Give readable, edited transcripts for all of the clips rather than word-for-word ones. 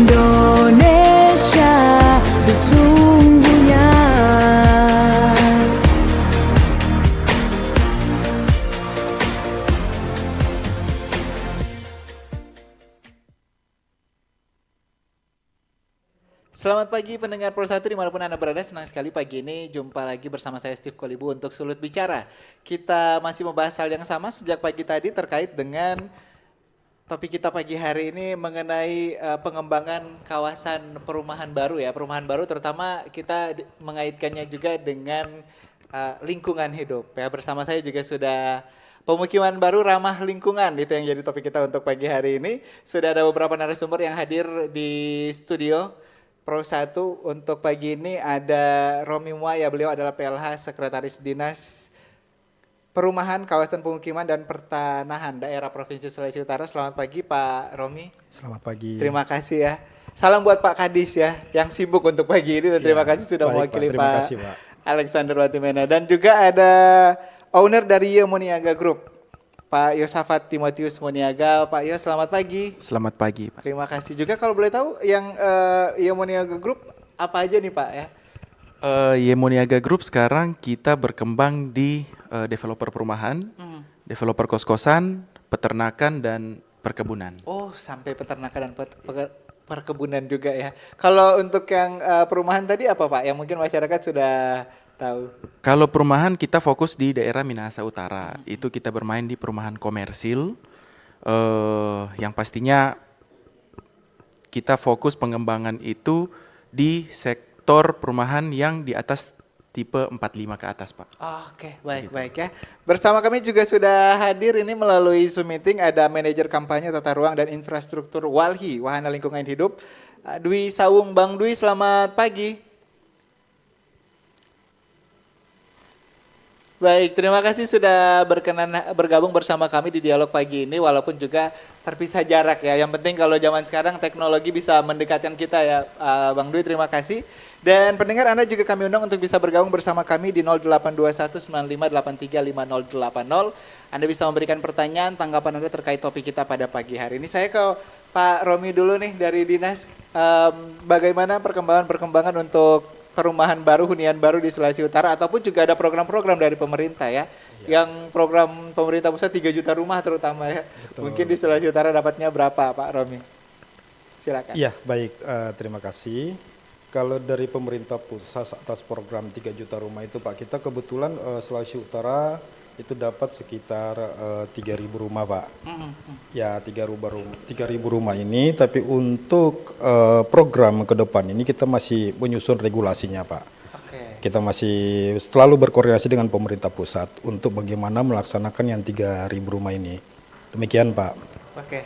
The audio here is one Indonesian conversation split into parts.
Indonesia sesungguhnya. Selamat pagi pendengar Pro 1 dimanapun Anda berada, senang sekali pagi ini jumpa lagi bersama saya Steve Kolibu untuk Sulut Bicara. Kita masih membahas hal yang sama sejak pagi tadi terkait dengan topik kita pagi hari ini mengenai pengembangan kawasan perumahan baru ya. Perumahan baru terutama kita mengaitkannya juga dengan lingkungan hidup ya. Bersama saya juga sudah pemukiman baru ramah lingkungan, itu yang jadi topik kita untuk pagi hari ini. Sudah ada beberapa narasumber yang hadir di studio Pro 1 untuk pagi ini. Ada Romi Muaya, beliau adalah PLH Sekretaris Dinas Perumahan, Kawasan Pemukiman dan Pertanahan Daerah Provinsi Sulawesi Utara. Selamat pagi Pak Romi. Selamat pagi. Terima kasih ya. Salam buat Pak Kadis ya, yang sibuk untuk pagi ini, dan terima kasih sudah mewakili Pak Alexander Watimena. Dan juga ada owner dari Yomoniaga Group, Pak Yosafat Timotius Moniaga. Pak Yos, selamat pagi. Selamat pagi, Pak. Terima kasih juga. Kalau boleh tahu yang Yomoniaga Group apa aja nih Pak ya? Yemoniaga Group sekarang kita berkembang di developer perumahan, developer kos-kosan, peternakan, dan perkebunan. Oh, sampai peternakan dan perkebunan juga ya. Kalau untuk yang perumahan tadi apa Pak? Yang mungkin masyarakat sudah tahu. Kalau perumahan kita fokus di daerah Minahasa Utara. Itu kita bermain di perumahan komersil. Yang pastinya kita fokus pengembangan itu di sektor perumahan yang di atas tipe 45 ke atas, Pak. Oke, baik ya. Bersama kami juga sudah hadir ini melalui Zoom meeting ada manajer kampanye tata ruang dan infrastruktur Walhi, Wahana Lingkungan Hidup, Dwi Sawung. Bang Dwi, selamat pagi. Baik, terima kasih sudah berkenan bergabung bersama kami di dialog pagi ini, walaupun juga terpisah jarak ya. Yang penting kalau zaman sekarang teknologi bisa mendekatkan kita ya, Bang Dwi, terima kasih. Dan pendengar, Anda juga kami undang untuk bisa bergabung bersama kami di 082195835080. Anda bisa memberikan pertanyaan, tanggapan Anda terkait topik kita pada pagi hari ini. Saya ke Pak Romi dulu nih dari Dinas. Bagaimana perkembangan untuk perumahan baru, hunian baru di Sulawesi Utara, ataupun juga ada program-program dari pemerintah ya. Yang program pemerintah pusat 3 juta rumah terutama ya. Betul. Mungkin di Sulawesi Utara dapatnya berapa Pak Romi? Silakan. Iya, baik, terima kasih. Kalau dari pemerintah pusat atas program 3 juta rumah itu Pak, kita kebetulan Sulawesi Utara itu dapat sekitar 3.000 rumah Pak. Ya, 3.000 rumah ini, tapi untuk program ke depan ini kita masih menyusun regulasinya Pak. Kita masih selalu berkoordinasi dengan pemerintah pusat untuk bagaimana melaksanakan yang 3.000 rumah ini. Demikian Pak. Oke,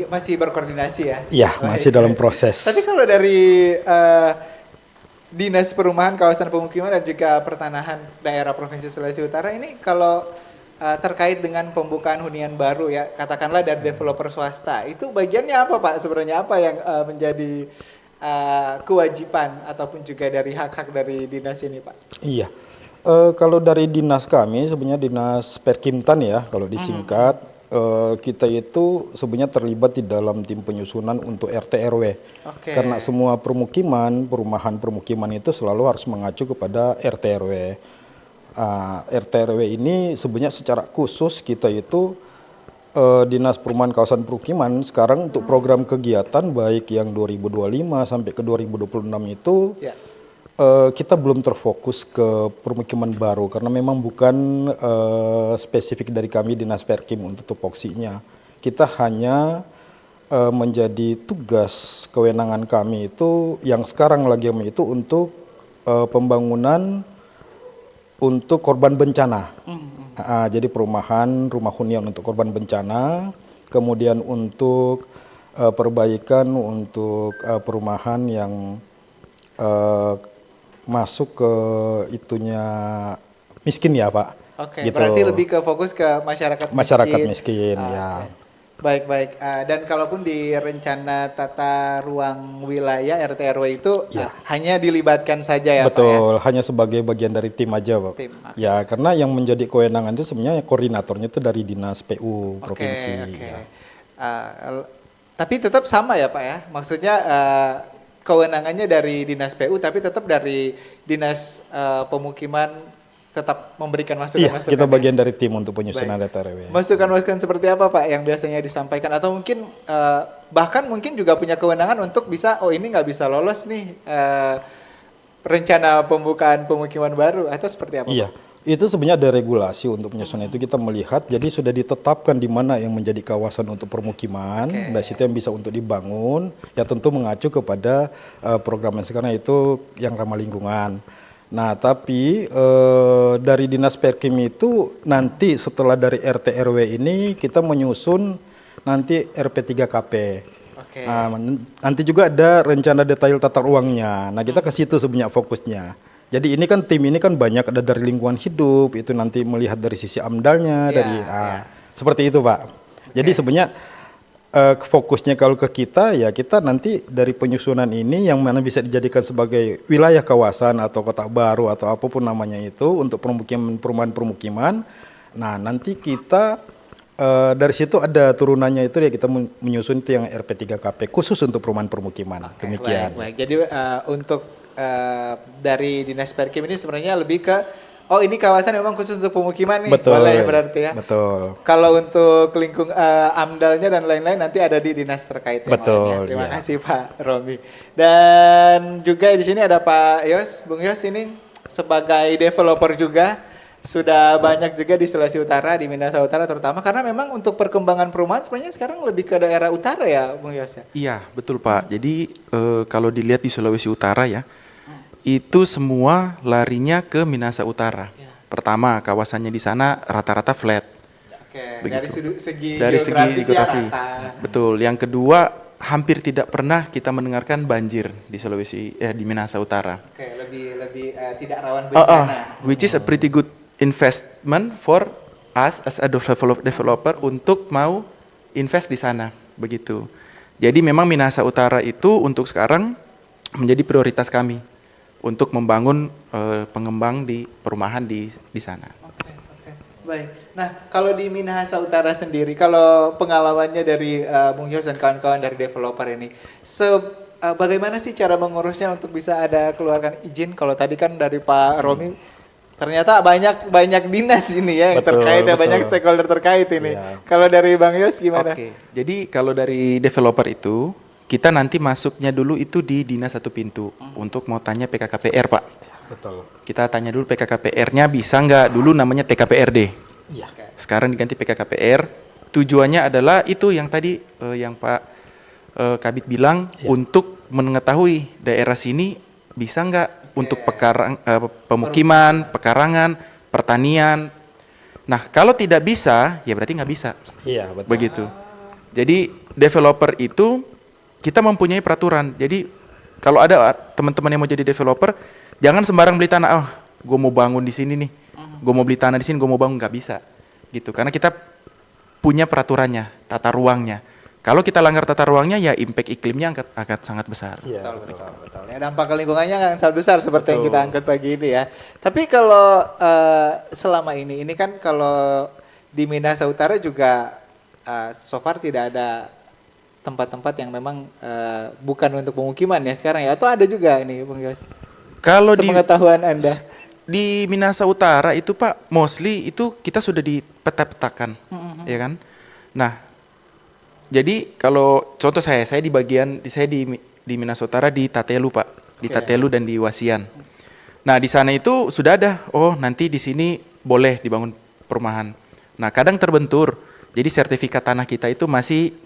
masih berkoordinasi ya? Iya, masih dalam proses. Tapi kalau dari Dinas Perumahan, Kawasan Pemukiman dan juga Pertanahan Daerah Provinsi Sulawesi Utara ini kalau terkait dengan pembukaan hunian baru ya, katakanlah dari developer swasta, itu bagiannya apa Pak? Sebenarnya apa yang menjadi kewajiban ataupun juga dari hak-hak dari dinas ini Pak? Iya, kalau dari dinas kami sebenarnya Dinas Perkimtan ya kalau disingkat, kita itu sebenarnya terlibat di dalam tim penyusunan untuk RT RW. Karena semua perumahan permukiman itu selalu harus mengacu kepada RT RW. RT RW ini sebenarnya secara khusus kita itu Dinas Perumahan Kawasan Pemukiman sekarang untuk program kegiatan baik yang 2025 sampai ke 2026 itu kita belum terfokus ke permukiman baru karena memang bukan spesifik dari kami Dinas Perkim untuk tupoksinya. Kita hanya menjadi tugas kewenangan kami itu yang sekarang lagi itu untuk pembangunan untuk korban bencana. Jadi perumahan, rumah hunian untuk korban bencana, kemudian untuk perbaikan untuk perumahan yang masuk ke itunya miskin ya Pak. Gitu. Berarti lebih ke fokus ke masyarakat miskin. Masyarakat miskin ya. Baik. Dan kalaupun di rencana tata ruang wilayah RT RW itu hanya dilibatkan saja ya Pak ya? Betul, hanya sebagai bagian dari tim aja Pak. Ya, karena yang menjadi kewenangan itu sebenarnya koordinatornya itu dari Dinas PU Provinsi. Ya. Tapi tetap sama ya Pak ya, maksudnya kewenangannya dari Dinas PU tapi tetap dari Dinas Pemukiman tetap memberikan Iya, masukan-masukan. kita ya? bagian dari tim untuk penyusunan Baik. data RW. Masukan-masukan seperti apa Pak yang biasanya disampaikan atau mungkin bahkan mungkin juga punya kewenangan untuk bisa ini nggak bisa lolos nih rencana pembukaan pemukiman baru atau seperti apa? Iya, Pak? itu sebenarnya ada regulasi untuk penyusunan itu kita melihat, jadi sudah ditetapkan di mana yang menjadi kawasan untuk permukiman, Oke. dan situ yang bisa untuk dibangun, ya tentu mengacu kepada program yang sekarang itu yang ramah lingkungan. Nah, tapi dari Dinas Perkim itu nanti setelah dari RT RW ini kita menyusun nanti RP3KP. Oke. Nah, nanti juga ada rencana detail tata ruangnya. Nah, kita ke situ sebenarnya fokusnya. Jadi ini kan tim ini kan banyak ada dari lingkungan hidup, itu nanti melihat dari sisi AMDAL-nya, Iya, dari iya. seperti itu, Pak. Jadi sebenarnya fokusnya kalau ke kita ya kita nanti dari penyusunan ini yang mana bisa dijadikan sebagai wilayah kawasan atau kota baru atau apapun namanya itu untuk perumahan-perumahan. Nah, nanti kita dari situ ada turunannya itu ya kita menyusun itu yang RP3KP khusus untuk perumahan permukiman. Oke, Demikian. baik. Jadi untuk dari Dinas Perkim ini sebenarnya lebih ke ini kawasan memang khusus untuk pemukiman nih. Betul. Boleh berarti ya. Betul. Kalau untuk AMDAL-nya dan lain-lain nanti ada di dinas terkait yang Betul, lainnya. Terima iya. kasih Pak Romi. Dan juga di sini ada Pak Yos, Bung Yos ini sebagai developer juga sudah banyak juga di Sulawesi Utara, di Minahasa Utara terutama karena memang untuk perkembangan perumahan sebenarnya sekarang lebih ke daerah utara ya, Bung Yos ya. Iya, betul Pak. Jadi kalau dilihat di Sulawesi Utara ya, itu semua larinya ke Minahasa Utara. Ya. Pertama, kawasannya di sana rata-rata flat. Oke, Begitu. segi Dari segi geografis ya geografi. rata. Betul. Yang kedua, hampir tidak pernah kita mendengarkan banjir di di Minahasa Utara. Oke, lebih tidak rawan bencana. Which is a pretty good investment for us as a developer untuk mau invest di sana, begitu. Jadi memang Minahasa Utara itu untuk sekarang menjadi prioritas kami untuk membangun pengembang di perumahan di sana. Oke. Baik. Nah, kalau di Minahasa Utara sendiri, kalau pengalamannya dari Bung Yos dan kawan-kawan dari developer ini, bagaimana sih cara mengurusnya untuk bisa ada keluarkan izin? Kalau tadi kan dari Pak Romi, ternyata banyak dinas ini ya yang Betul, terkait, ya betul. banyak stakeholder terkait ini. Iya. Kalau dari Bang Yos gimana? Oke. Jadi kalau dari developer itu kita nanti masuknya dulu itu di dinas satu pintu untuk mau tanya PKKPR Pak. Betul. Kita tanya dulu PKKPR-nya bisa nggak, dulu namanya TKPRD. Iya. Sekarang diganti PKKPR. Tujuannya adalah itu yang tadi yang Pak Kabit bilang untuk mengetahui daerah sini bisa nggak untuk pemukiman, pekarangan, pertanian. Nah kalau tidak bisa ya berarti nggak bisa. Iya, betul. Begitu. Jadi developer itu kita mempunyai peraturan. Jadi kalau ada teman-teman yang mau jadi developer, jangan sembarang beli tanah. Oh, gue mau bangun di sini nih. Gue mau beli tanah di sini, gue mau bangun, nggak bisa. Gitu. Karena kita punya peraturannya, tata ruangnya. Kalau kita langgar tata ruangnya, ya impact iklimnya akan sangat besar. Iya, Betul. Ya, dampak ke lingkungannya kan sangat besar seperti yang Betul. kita angkat pagi ini ya. Tapi kalau selama ini kan kalau di Minahasa Utara juga so far tidak ada tempat-tempat yang memang bukan untuk pemukiman ya sekarang ya, atau ada juga ini Bung Yos? Kalau di Sepengetahuan Anda. di Minahasa Utara itu Pak, mostly itu kita sudah dipeta-petakan, ya kan? Nah, jadi kalau contoh saya di di Minahasa Utara di Tatelu Pak, di Oke. Tatelu dan di Wasian. Nah di sana itu sudah ada, nanti di sini boleh dibangun perumahan. Nah kadang terbentur, jadi sertifikat tanah kita itu masih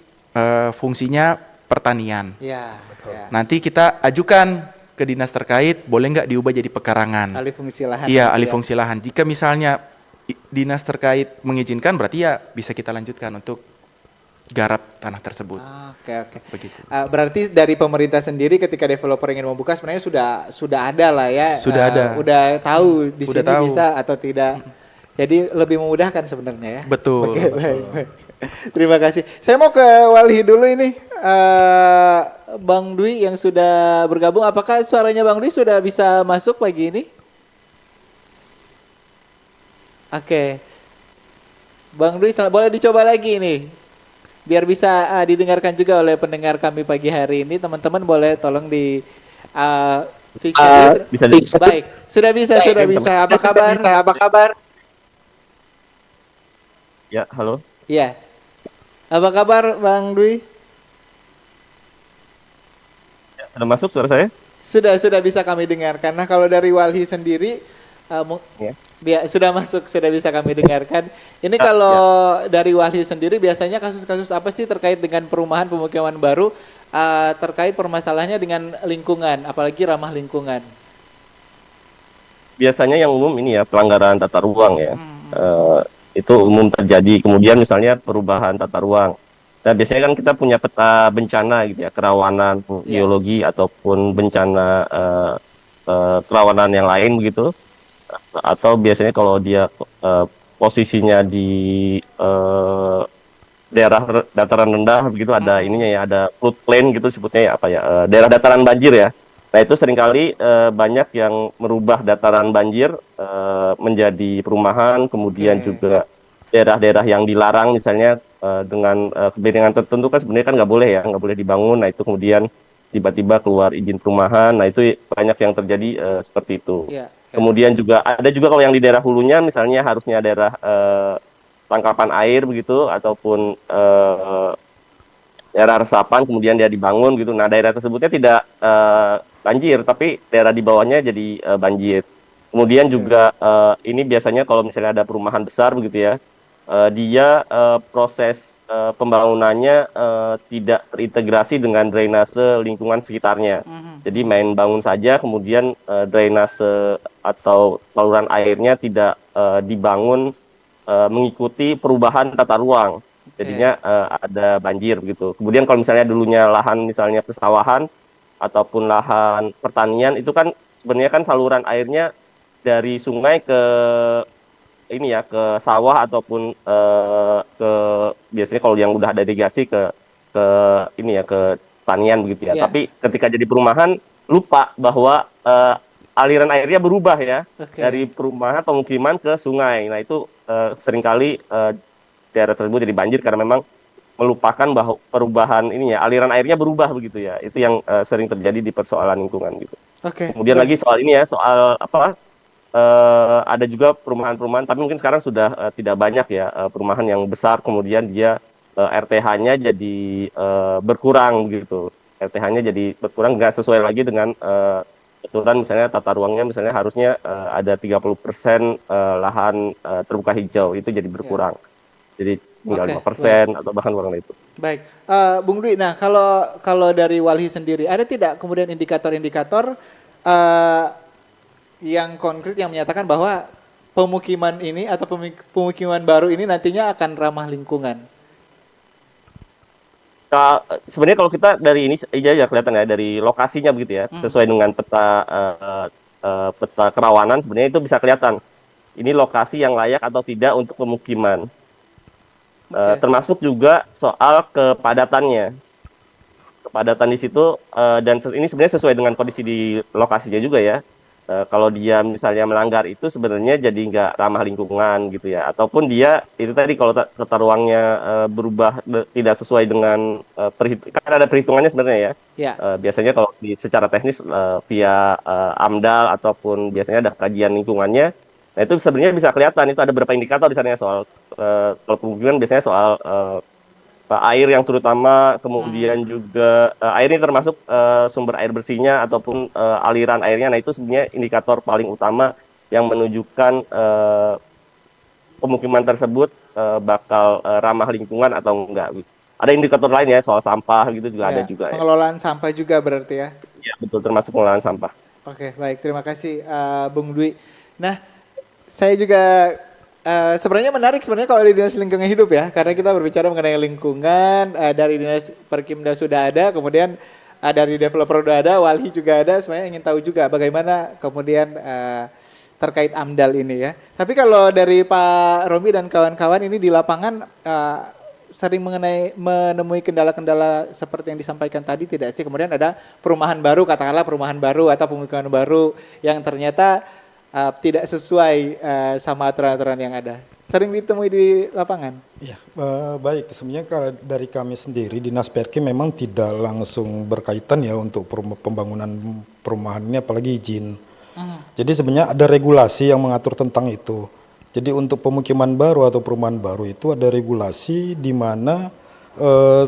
fungsinya pertanian. Ya, ya. Nanti kita ajukan ke dinas terkait, boleh nggak diubah jadi pekarangan? Alih fungsi lahan. Iya, gitu alih ya. fungsi lahan. Jika misalnya dinas terkait mengizinkan, berarti ya bisa kita lanjutkan untuk garap tanah tersebut. Oke. Begitu. Berarti dari pemerintah sendiri ketika developer ingin membuka sebenarnya sudah ada lah ya. Sudah ada. Udah tahu di Udah sini tahu. bisa atau tidak. Jadi lebih memudahkan sebenarnya ya. Betul. Oke, baik. Terima kasih. Saya mau ke Walhi dulu ini. Bang Dwi yang sudah bergabung, apakah suaranya Bang Dwi sudah bisa masuk pagi ini? Oke. Bang Dwi, boleh dicoba lagi nih. biar bisa didengarkan juga oleh pendengar kami pagi hari ini, teman-teman boleh tolong di fix dulu. Bisa Baik, sudah bisa. Apa kabar? Ya, halo. Iya. Apa kabar Bang Dwi? Ya, sudah masuk suara saya? Sudah bisa kami dengarkan. Nah, kalau dari Walhi sendiri sudah masuk, sudah bisa kami dengarkan. Ini kalau dari Walhi sendiri biasanya kasus-kasus apa sih terkait dengan perumahan pemukiman baru, terkait permasalahannya dengan lingkungan, apalagi ramah lingkungan? Biasanya yang umum ini ya pelanggaran tata ruang ya. Itu umum terjadi. Kemudian misalnya perubahan tata ruang. Nah, biasanya kan kita punya peta bencana gitu ya, kerawanan geologi ataupun bencana kerawanan yang lain begitu. Atau biasanya kalau dia posisinya di daerah dataran rendah begitu, ada ininya ya, ada floodplain gitu sebutnya ya, apa ya, daerah dataran banjir ya. Nah, itu seringkali banyak yang merubah dataran banjir menjadi perumahan, kemudian juga daerah-daerah yang dilarang misalnya dengan kepentingan tertentu kan sebenarnya kan nggak boleh ya, nggak boleh dibangun. Nah, itu kemudian tiba-tiba keluar izin perumahan. Nah, itu banyak yang terjadi seperti itu. Kemudian juga ada juga kalau yang di daerah hulunya misalnya harusnya daerah tangkapan air begitu ataupun daerah resapan kemudian dia dibangun gitu. Nah, daerah tersebutnya tidak banjir, tapi daerah di bawahnya jadi banjir. Kemudian juga ini biasanya kalau misalnya ada perumahan besar begitu ya, dia proses pembangunannya tidak terintegrasi dengan drainase lingkungan sekitarnya. Jadi main bangun saja, kemudian drainase atau saluran airnya tidak dibangun mengikuti perubahan tata ruang. Jadinya ada banjir begitu. Kemudian kalau misalnya dulunya lahan misalnya persawahan ataupun lahan pertanian, itu kan sebenarnya kan saluran airnya dari sungai ke ini ya, ke sawah ataupun ke biasanya kalau yang udah ada irigasi ke ini ya, ke pertanian begitu ya. Tapi ketika jadi perumahan lupa bahwa aliran airnya berubah ya, dari perumahan pemukiman ke sungai. Nah, itu seringkali daerah tersebut jadi banjir karena memang melupakan bahwa perubahan ini ya, aliran airnya berubah begitu ya. Itu yang sering terjadi di persoalan lingkungan gitu. Kemudian lagi soal ini ya, soal apa, ada juga perumahan-perumahan, tapi mungkin sekarang sudah tidak banyak ya perumahan yang besar kemudian dia RTH-nya jadi berkurang gitu. RTH-nya jadi berkurang, nggak sesuai lagi dengan aturan misalnya tata ruangnya, misalnya harusnya ada 30% lahan terbuka hijau, itu jadi berkurang. Jadi tinggal 5% atau bahkan kurang dari itu. Baik, Bung Dwi, nah kalau dari Walhi sendiri, ada tidak kemudian indikator-indikator yang konkret yang menyatakan bahwa pemukiman ini atau pemukiman baru ini nantinya akan ramah lingkungan? Sebenarnya kalau kita dari ini aja kelihatan ya, dari lokasinya begitu ya, sesuai dengan peta kerawanan sebenarnya itu bisa kelihatan ini lokasi yang layak atau tidak untuk pemukiman. Termasuk juga soal kepadatannya. Kepadatan di situ dan ini sebenarnya sesuai dengan kondisi di lokasinya juga ya. Kalau dia misalnya melanggar itu sebenarnya jadi nggak ramah lingkungan gitu ya. Ataupun dia itu tadi kalau tata ruangnya berubah tidak sesuai dengan kan ada perhitungannya sebenarnya ya. Biasanya kalau secara teknis via AMDAL ataupun biasanya ada kajian lingkungannya. Nah, itu sebenarnya bisa kelihatan, itu ada beberapa indikator di sana soal kalau pemukiman biasanya soal air yang terutama, kemudian juga air ini termasuk sumber air bersihnya ataupun aliran airnya. Nah, itu sebenarnya indikator paling utama yang menunjukkan pemukiman tersebut bakal ramah lingkungan atau enggak. Ada indikator lain ya, soal sampah gitu juga ada juga. Pengelolaan sampah juga berarti ya? Iya, betul, termasuk pengelolaan sampah. Oke, baik, terima kasih Bung Dwi. Nah, saya juga sebenarnya menarik sebenarnya kalau di Dinas Lingkungan Hidup ya, karena kita berbicara mengenai lingkungan, dari Dinas Perkimda sudah ada, kemudian dari developer sudah ada, Walhi juga ada. Sebenarnya ingin tahu juga bagaimana kemudian terkait AMDAL ini ya. Tapi kalau dari Pak Romi dan kawan-kawan ini di lapangan sering menemui kendala-kendala seperti yang disampaikan tadi tidak sih? Kemudian ada perumahan baru, katakanlah perumahan baru atau pemukiman baru yang ternyata tidak sesuai sama aturan-aturan yang ada? Sering ditemui di lapangan? Ya, baik. Sebenarnya kalau dari kami sendiri Dinas Perkim memang tidak langsung berkaitan ya untuk pembangunan perumahan ini, apalagi izin. Jadi sebenarnya ada regulasi yang mengatur tentang itu. Jadi untuk pemukiman baru atau perumahan baru itu ada regulasi di mana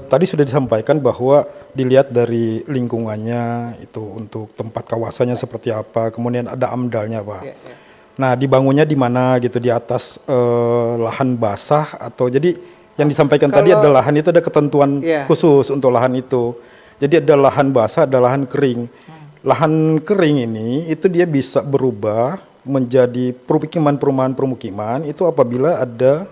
tadi sudah disampaikan bahwa dilihat dari lingkungannya itu untuk tempat kawasannya seperti apa, kemudian ada amdalnya Pak. Nah, dibangunnya di mana gitu, di atas lahan basah atau jadi yang disampaikan tadi ada lahan itu ada ketentuan khusus untuk lahan itu. Jadi ada lahan basah, ada lahan kering. Lahan kering ini itu dia bisa berubah menjadi perumahan itu apabila ada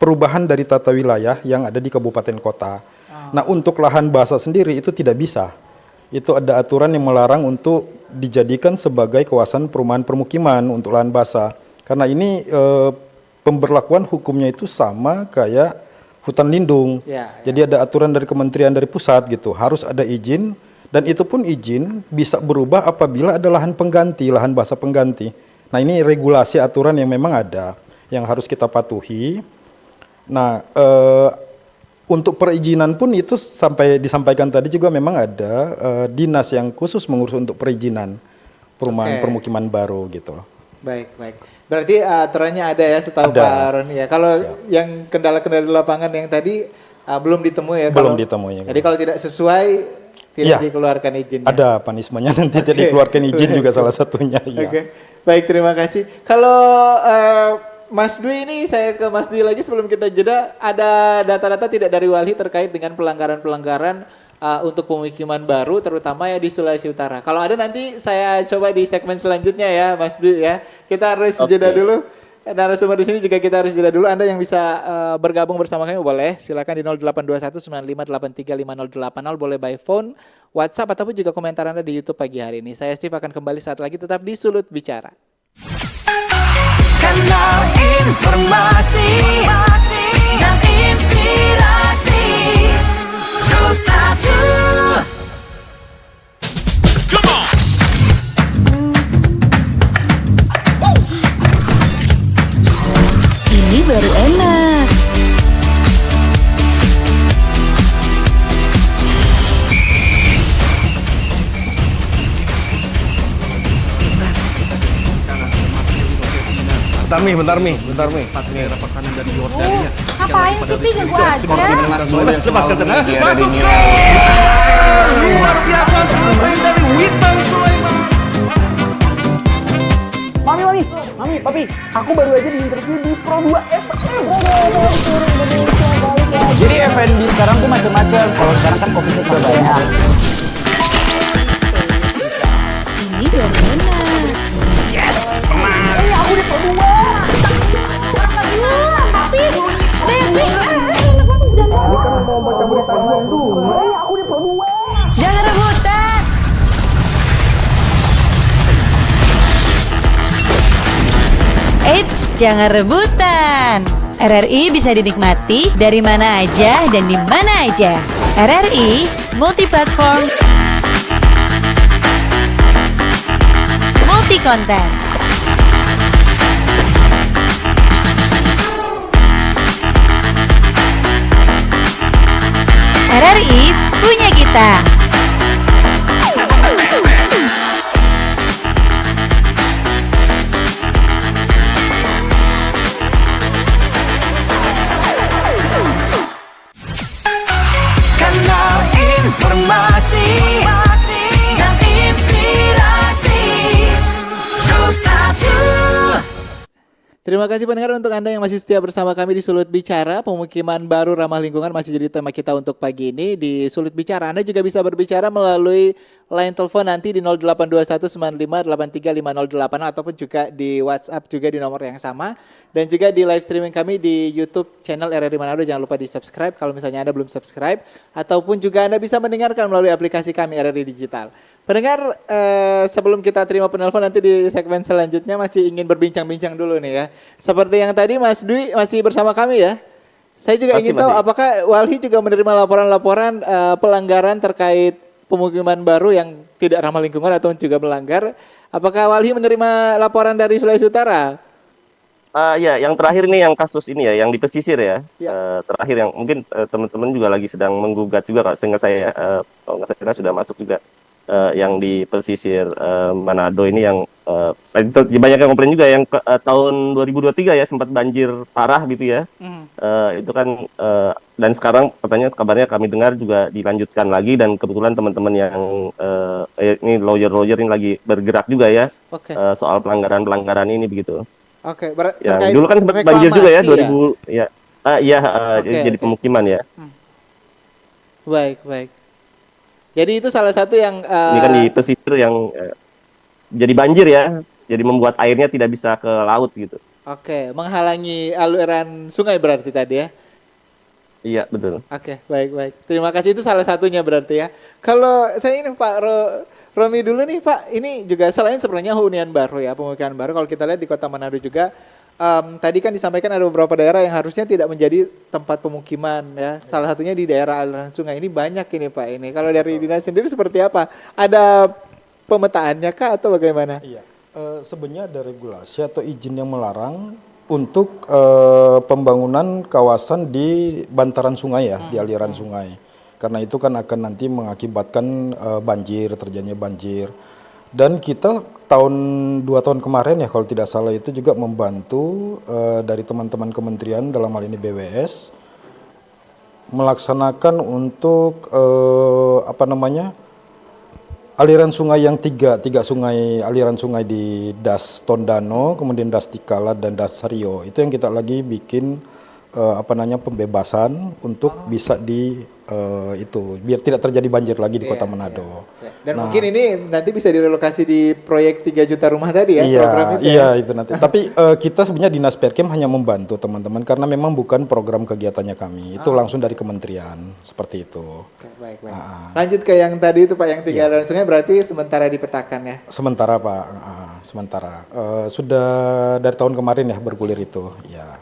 perubahan dari tata wilayah yang ada di kabupaten kota. Nah, untuk lahan basah sendiri itu tidak bisa. Itu ada aturan yang melarang untuk dijadikan sebagai kawasan perumahan permukiman untuk lahan basah. Karena ini pemberlakuan hukumnya itu sama kayak hutan lindung. Jadi ada aturan dari kementerian dari pusat gitu, harus ada izin dan itu pun izin bisa berubah apabila ada lahan pengganti, lahan basah pengganti. Nah, ini regulasi aturan yang memang ada yang harus kita patuhi. Nah, untuk perizinan pun itu sampai disampaikan tadi juga memang ada dinas yang khusus mengurus untuk perizinan perumahan permukiman baru gitu loh. Baik. Berarti aturannya ada ya setahu Pak Roni ya. Kalau yang kendala-kendala di lapangan yang tadi belum ditemui ya. Belum ditemui. Jadi kalau tidak sesuai tidak dikeluarkan izinnya. Ada punishment-nya nanti tidak dikeluarkan izin juga salah satunya. Baik, terima kasih. Kalau Mas Dwi ini, saya ke Mas Dwi lagi sebelum kita jeda, ada data-data tidak dari Walhi terkait dengan pelanggaran-pelanggaran untuk pemukiman baru, terutama ya di Sulawesi Utara. Kalau ada nanti saya coba di segmen selanjutnya ya Mas Dwi ya. Kita harus jeda dulu. Narasumber di sini juga kita harus jeda dulu. Anda yang bisa bergabung bersama kami boleh, silakan di 082195535080, boleh by phone, WhatsApp, ataupun juga komentar Anda di YouTube pagi hari ini. Saya Steve akan kembali saat lagi, tetap di Sulut Bicara. Kanal informasi dan inspirasi Terus satu. Ini baru enak. Bentar Mi. Ngapain sih Pi, ganggu aja. Lepaskan tenang. Masuk ke luar biasa pemain dari Witan Sulaiman. Mami, Papi, aku baru aja diinterview di Pro 2 FM. Jadi F&B sekarang tuh macam-macam. Kalau sekarang kan kopi udah banyak. Ini baru enak. Aku di Pro 2. Tapi, Devi, enak banget jangan. Mau baca berita dulu. Aku di Pro 2. Jangan rebutan. Eits, jangan rebutan. RRI bisa dinikmati dari mana aja dan di mana aja. RRI multi-platform, multi-konten. RRI punya kita. Kanal informasi dan inspirasi Terus satu. Terima kasih pendengar untuk Anda yang masih setia bersama kami di Sulut Bicara. Pemukiman baru ramah lingkungan masih jadi tema kita untuk pagi ini di Sulut Bicara. Anda juga bisa berbicara melalui line telepon nanti di 082195835080 ataupun juga di WhatsApp juga di nomor yang sama. Dan juga di live streaming kami di YouTube channel RRI Manado. Jangan lupa di subscribe kalau misalnya Anda belum subscribe. Ataupun juga Anda bisa mendengarkan melalui aplikasi kami RRI Digital. Pendengar, sebelum kita terima penelpon nanti di segmen selanjutnya masih ingin berbincang-bincang dulu nih ya. Seperti yang tadi Mas Dwi masih bersama kami ya. Saya juga ingin tahu apakah Walhi juga menerima laporan-laporan pelanggaran terkait pemukiman baru yang tidak ramah lingkungan atau juga melanggar Apakah Walhi menerima laporan dari Sulawesi Utara? Ya, yang terakhir nih yang kasus ini ya, yang di pesisir ya. Ya. Terakhir yang mungkin teman-teman juga lagi sedang menggugat juga, Kak, sehingga saya kalau nggak salah sudah masuk juga yang di pesisir Manado ini yang banyak yang komplain juga yang tahun 2023 ya sempat banjir parah gitu ya. Itu kan dan sekarang kabarnya kami dengar juga dilanjutkan lagi dan kebetulan teman-teman yang ini lawyer ini lagi bergerak juga ya Oke. soal pelanggaran ini begitu. Oke, Ya, terkait dulu kan sempat banjir juga ya reklamasi 2000 ya. Iya, Oke, jadi oke. pemukiman ya. Baik, baik. Jadi itu salah satu yang Ini kan di pesisir yang jadi banjir ya. Jadi membuat airnya tidak bisa ke laut gitu. oke, menghalangi aliran sungai berarti tadi ya. Iya, betul. Oke, baik, baik. Terima kasih, itu salah satunya berarti ya. Kalau saya ini Pak Romi dulu nih Pak, ini juga selain sebenarnya hunian baru ya, pemukiman baru. Kalau kita lihat di Kota Manado juga, tadi kan disampaikan ada beberapa daerah yang harusnya tidak menjadi tempat pemukiman ya. Salah satunya di daerah aliran sungai ini banyak ini Pak ini. Kalau dari dinas sendiri seperti apa? Ada pemetaannya kah atau bagaimana? Iya. Sebenarnya ada regulasi atau izin yang melarang untuk pembangunan kawasan di bantaran sungai ya, di aliran sungai. Karena itu kan akan nanti mengakibatkan banjir, terjadinya banjir. Dan kita 2 tahun kemarin ya kalau tidak salah itu juga membantu dari teman-teman kementerian dalam hal ini BWS melaksanakan untuk aliran sungai yang tiga sungai, aliran sungai di Das Tondano, kemudian Das Tikala dan Das Sario. Itu yang kita lagi bikin pembebasan untuk bisa itu biar tidak terjadi banjir lagi di Kota Manado. Dan mungkin ini nanti bisa direlokasi di proyek 3 juta rumah tadi ya, program itu. Iya, itu nanti. Tapi kita sebenarnya Dinas Perkem hanya membantu teman-teman karena memang bukan program kegiatannya kami. Itu langsung dari kementerian seperti itu. Oke, baik, baik. Lanjut ke yang tadi itu Pak, yang 3 aliran sungai berarti sementara dipetakan ya. Sementara Pak, sementara. Sudah dari tahun kemarin ya bergulir itu. Ya.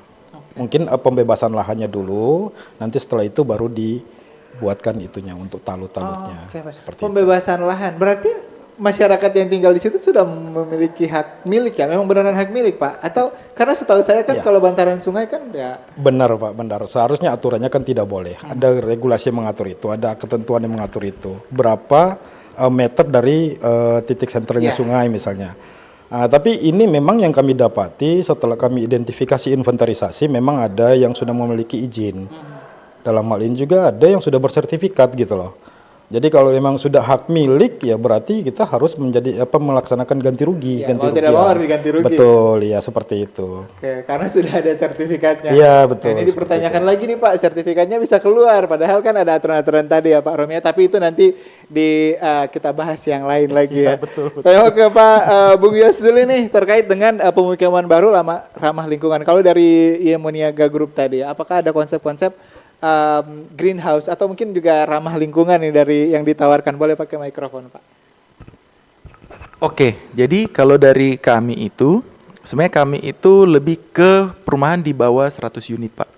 Mungkin pembebasan lahannya dulu, nanti setelah itu baru dibuatkan itunya untuk talut-talutnya. Oke, Pak. Seperti Pembebasan lahan berarti masyarakat yang tinggal di situ sudah memiliki hak milik ya, memang beneran hak milik Pak? Atau karena setahu saya kan kalau bantaran sungai kan ya. Benar Pak, benar. Seharusnya aturannya kan tidak boleh. Ada regulasi yang mengatur itu, ada ketentuan yang mengatur itu. Berapa meter dari titik senternya sungai misalnya. Tapi ini memang yang kami dapati setelah kami identifikasi inventarisasi memang ada yang sudah memiliki izin. Dalam hal ini juga ada yang sudah bersertifikat gitu loh. Jadi kalau memang sudah hak milik ya berarti kita harus melaksanakan ganti rugi. Ya, kalau tidak mau harus diganti rugi. Betul, ya seperti itu. Oke, karena sudah ada sertifikatnya. Iya betul. Nah, ini dipertanyakan lagi nih Pak, sertifikatnya bisa keluar. Padahal kan ada aturan-aturan tadi ya Pak Romi. Tapi itu nanti kita bahas yang lain lagi ya. Betul. Saya mau ke Pak Bung Yos dulu nih terkait dengan pemukiman baru ramah lingkungan. Kalau dari Iemoniaga Group tadi, apakah ada konsep-konsep greenhouse atau mungkin juga ramah lingkungan nih dari yang ditawarkan? Boleh pakai mikrofon Pak. Oke, jadi kalau dari kami itu, sebenarnya kami itu lebih ke perumahan di bawah 100 unit Pak.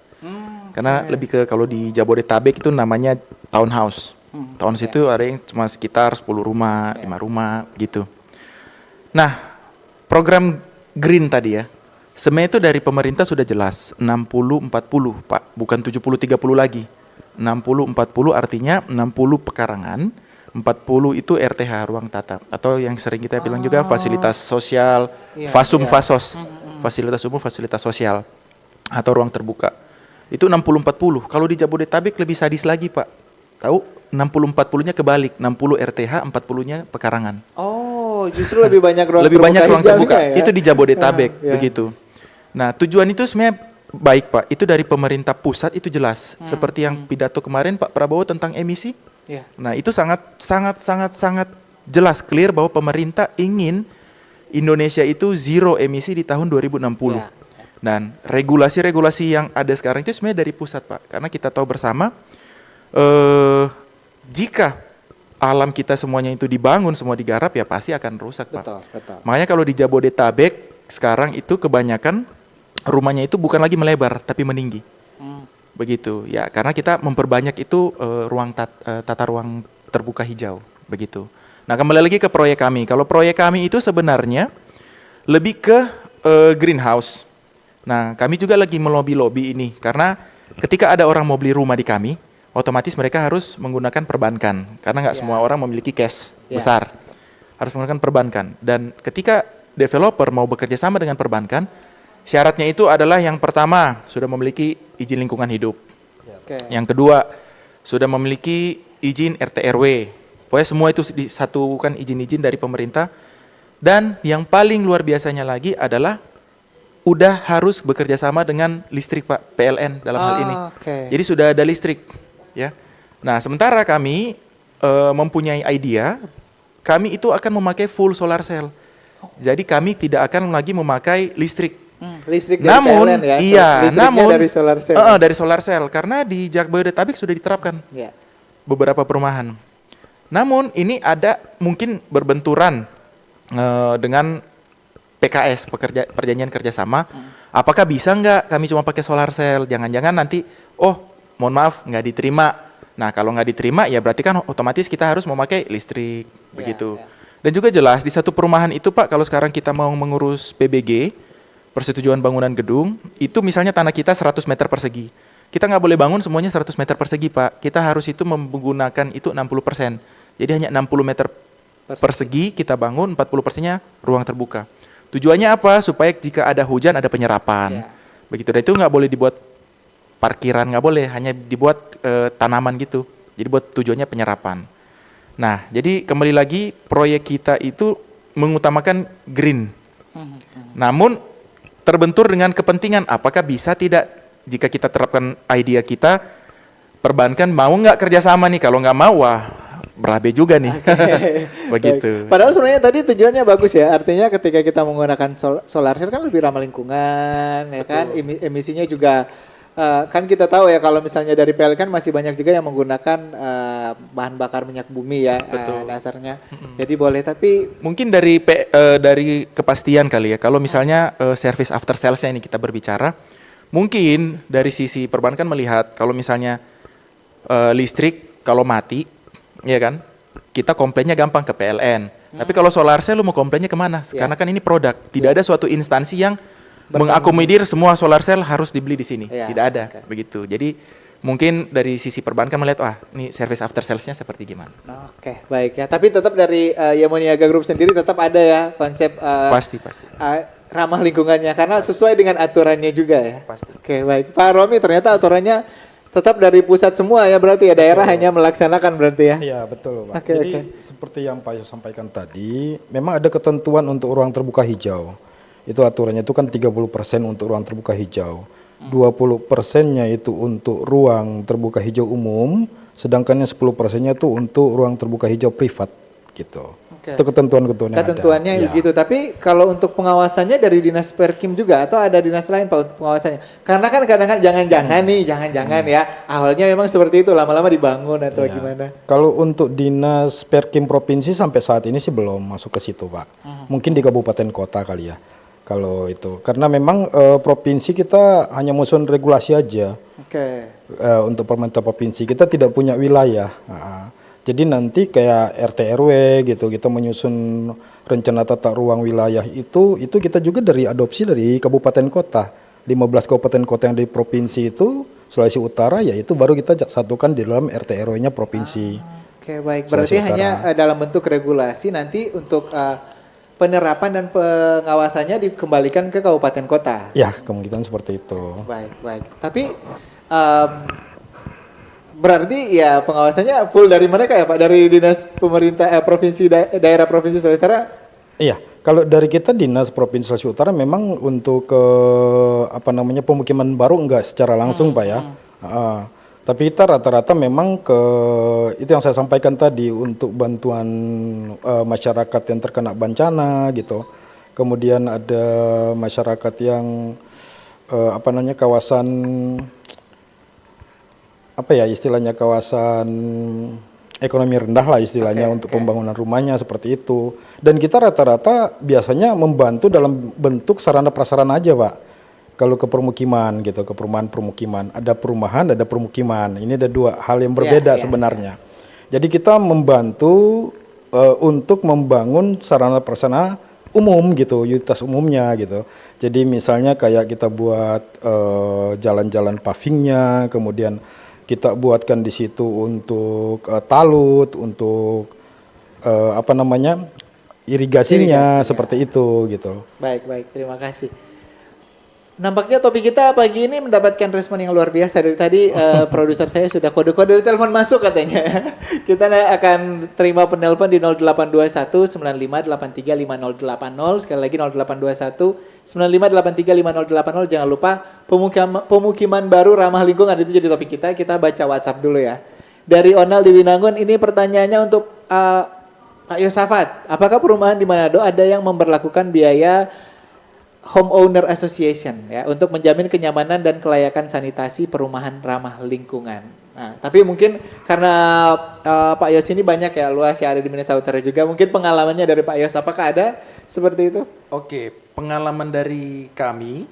Karena lebih ke kalau di Jabodetabek itu namanya townhouse. Townhouse itu ada yang cuma sekitar 10 rumah, 5 rumah gitu. Nah, program green tadi ya, sebenarnya itu dari pemerintah sudah jelas 60-40 Pak, bukan 70-30 lagi. 60-40 artinya 60 pekarangan, 40 itu RTH ruang tata atau yang sering kita bilang juga fasilitas sosial, fasos, fasilitas umum, fasilitas sosial atau ruang terbuka. Itu 60-40. Kalau di Jabodetabek lebih sadis lagi Pak. Tahu? 60-40-nya kebalik, 60 RTH, 40-nya pekarangan. Oh, justru lebih banyak ruang lebih terbuka banyak ruang terbuka. ya? Itu di Jabodetabek begitu. Nah, tujuan itu sebenarnya baik Pak. Itu dari pemerintah pusat itu jelas. Seperti yang pidato kemarin Pak Prabowo tentang emisi. Nah, itu sangat jelas clear bahwa pemerintah ingin Indonesia itu zero emisi di tahun 2060. Dan regulasi-regulasi yang ada sekarang itu sebenarnya dari pusat Pak. Karena kita tahu bersama jika alam kita semuanya itu dibangun, semua digarap ya pasti akan rusak Pak. Betul. Makanya kalau di Jabodetabek sekarang itu kebanyakan rumahnya itu bukan lagi melebar tapi meninggi. Begitu ya, karena kita memperbanyak itu ruang tata ruang terbuka hijau begitu. Nah, kembali lagi ke proyek kami. Kalau proyek kami itu sebenarnya lebih ke greenhouse. Nah, kami juga lagi melobi-lobi ini karena ketika ada orang mau beli rumah di kami, otomatis mereka harus menggunakan perbankan karena nggak semua orang memiliki cash besar. Harus menggunakan perbankan. Dan ketika developer mau bekerja sama dengan perbankan, syaratnya itu adalah yang pertama sudah memiliki izin lingkungan hidup. Yang kedua sudah memiliki izin RT RW. Pokoknya semua itu disatukan izin-izin dari pemerintah. Dan yang paling luar biasanya lagi adalah udah harus bekerja sama dengan listrik Pak, PLN dalam hal ini. Jadi sudah ada listrik, ya. Nah, sementara kami mempunyai idea, kami itu akan memakai full solar cell. Jadi kami tidak akan lagi memakai listrik. Listrik dari Namun, PLN ya? iya, Listriknya namun dari solar cell. dari solar cell karena di Jabodetabek sudah diterapkan beberapa perumahan. Namun ini ada mungkin berbenturan dengan PKS, perjanjian kerjasama. Apakah bisa nggak kami cuma pakai solar cell? Jangan-jangan nanti, mohon maaf nggak diterima. Nah, kalau nggak diterima ya berarti kan otomatis kita harus memakai listrik begitu. Dan juga jelas di satu perumahan itu Pak, kalau sekarang kita mau mengurus PBG, persetujuan bangunan gedung, itu misalnya tanah kita 100 meter persegi. Kita nggak boleh bangun semuanya 100 meter persegi Pak. Kita harus itu menggunakan itu 60%. Jadi hanya 60 meter persegi kita bangun, 40%-nya ruang terbuka. Tujuannya apa? Supaya jika ada hujan ada penyerapan. Begitu. Dan itu nggak boleh dibuat parkiran, nggak boleh, hanya dibuat tanaman gitu. Jadi buat tujuannya penyerapan. Nah, jadi kembali lagi proyek kita itu mengutamakan green. Namun terbentur dengan kepentingan, apakah bisa tidak jika kita terapkan idea kita, perbankan mau nggak kerjasama nih? Kalau nggak mau, wah berabe juga nih. Begitu. Padahal sebenarnya tadi tujuannya bagus ya. Artinya ketika kita menggunakan solar cell kan lebih ramah lingkungan, ya kan? Emisinya juga kan kita tahu ya kalau misalnya dari PLN kan masih banyak juga yang menggunakan bahan bakar minyak bumi ya dasarnya. Jadi boleh, tapi mungkin dari kepastian kali ya. Kalau misalnya service after sales-nya ini kita berbicara, mungkin dari sisi perbankan melihat kalau misalnya listrik kalau mati, ya kan, kita komplainnya gampang ke PLN. Tapi kalau solar cell lu mau komplainnya kemana? Karena kan ini produk, tidak ada suatu instansi yang mengakomodir semua solar cell harus dibeli di sini. Tidak ada, begitu. Jadi mungkin dari sisi perbankan melihat, wah ini service after sales-nya seperti gimana. Oke, baik ya. Tapi tetap dari Yamoniaga Group sendiri tetap ada ya konsep pasti. Ramah lingkungannya karena sesuai dengan aturannya juga ya. Pasti. Oke, baik. Pak Romi, ternyata aturannya tetap dari pusat semua ya berarti ya, daerah hanya melaksanakan berarti ya. Iya, betul Pak. Jadi seperti yang Pak Yos sampaikan tadi, memang ada ketentuan untuk ruang terbuka hijau. Itu aturannya itu kan 30% untuk ruang terbuka hijau. 20%-nya itu untuk ruang terbuka hijau umum, sedangkan yang 10%-nya itu untuk ruang terbuka hijau privat gitu. Itu ketentuan-ketentuannya ada. Ketentuannya begitu. Tapi kalau untuk pengawasannya dari dinas Perkim juga atau ada dinas lain Pak untuk pengawasannya? Karena kan kadang-kadang jangan-jangan ya awalnya memang seperti itu, lama-lama dibangun atau gimana? Kalau untuk dinas Perkim provinsi sampai saat ini sih belum masuk ke situ Pak. Mungkin di kabupaten kota kali ya. Kalau itu, karena memang provinsi kita hanya menyusun regulasi aja. Untuk pemerintah provinsi kita tidak punya wilayah. Jadi nanti kayak RT RW gitu, kita menyusun rencana tata ruang wilayah itu kita juga dari adopsi dari kabupaten kota. 15 kabupaten kota yang di provinsi itu Sulawesi Utara, ya itu baru kita satukan di dalam RT RW-nya provinsi. Oke, baik. Berarti hanya dalam bentuk regulasi, nanti untuk penerapan dan pengawasannya dikembalikan ke kabupaten kota. Ya, kemungkinan seperti itu. Baik. Tapi berarti ya pengawasannya full dari mereka ya Pak, dari dinas pemerintah provinsi daerah provinsi Sulawesi Utara? Iya, kalau dari kita dinas provinsi Sulawesi Utara memang untuk pemukiman baru enggak secara langsung Pak ya. Tapi kita rata-rata memang itu yang saya sampaikan tadi untuk bantuan masyarakat yang terkena bencana gitu. Kemudian ada masyarakat yang kawasan kawasan ekonomi rendah lah istilahnya untuk pembangunan rumahnya seperti itu. Dan kita rata-rata biasanya membantu dalam bentuk sarana prasarana aja Pak. Kalau ke permukiman gitu, ke perumahan-permukiman, ada perumahan, ada permukiman. Ini ada dua hal yang berbeda sebenarnya. Jadi kita membantu untuk membangun sarana prasarana umum gitu, utilitas umumnya gitu. Jadi misalnya kayak kita buat jalan-jalan pavingnya, kemudian kita buatkan di situ untuk talut, untuk irigasinya seperti itu gitu. Baik, terima kasih. Nampaknya topik kita pagi ini mendapatkan respon yang luar biasa. Dari tadi produser saya sudah kode-kode telepon masuk katanya. Kita akan terima penelpon di 0821 9583 5080. Sekali lagi 0821 9583 5080. Jangan lupa pemukiman baru ramah lingkungan itu jadi topik kita. Kita baca WhatsApp dulu ya. Dari Onal di Winangun, ini pertanyaannya untuk Pak Yosafat. Apakah perumahan di Manado ada yang memberlakukan biaya Homeowner Association ya untuk menjamin kenyamanan dan kelayakan sanitasi perumahan ramah lingkungan. Nah, tapi mungkin karena Pak Yos ini banyak ya luas yang ada di Minahasa Utara juga, mungkin pengalamannya dari Pak Yos apakah ada seperti itu? Oke, pengalaman dari kami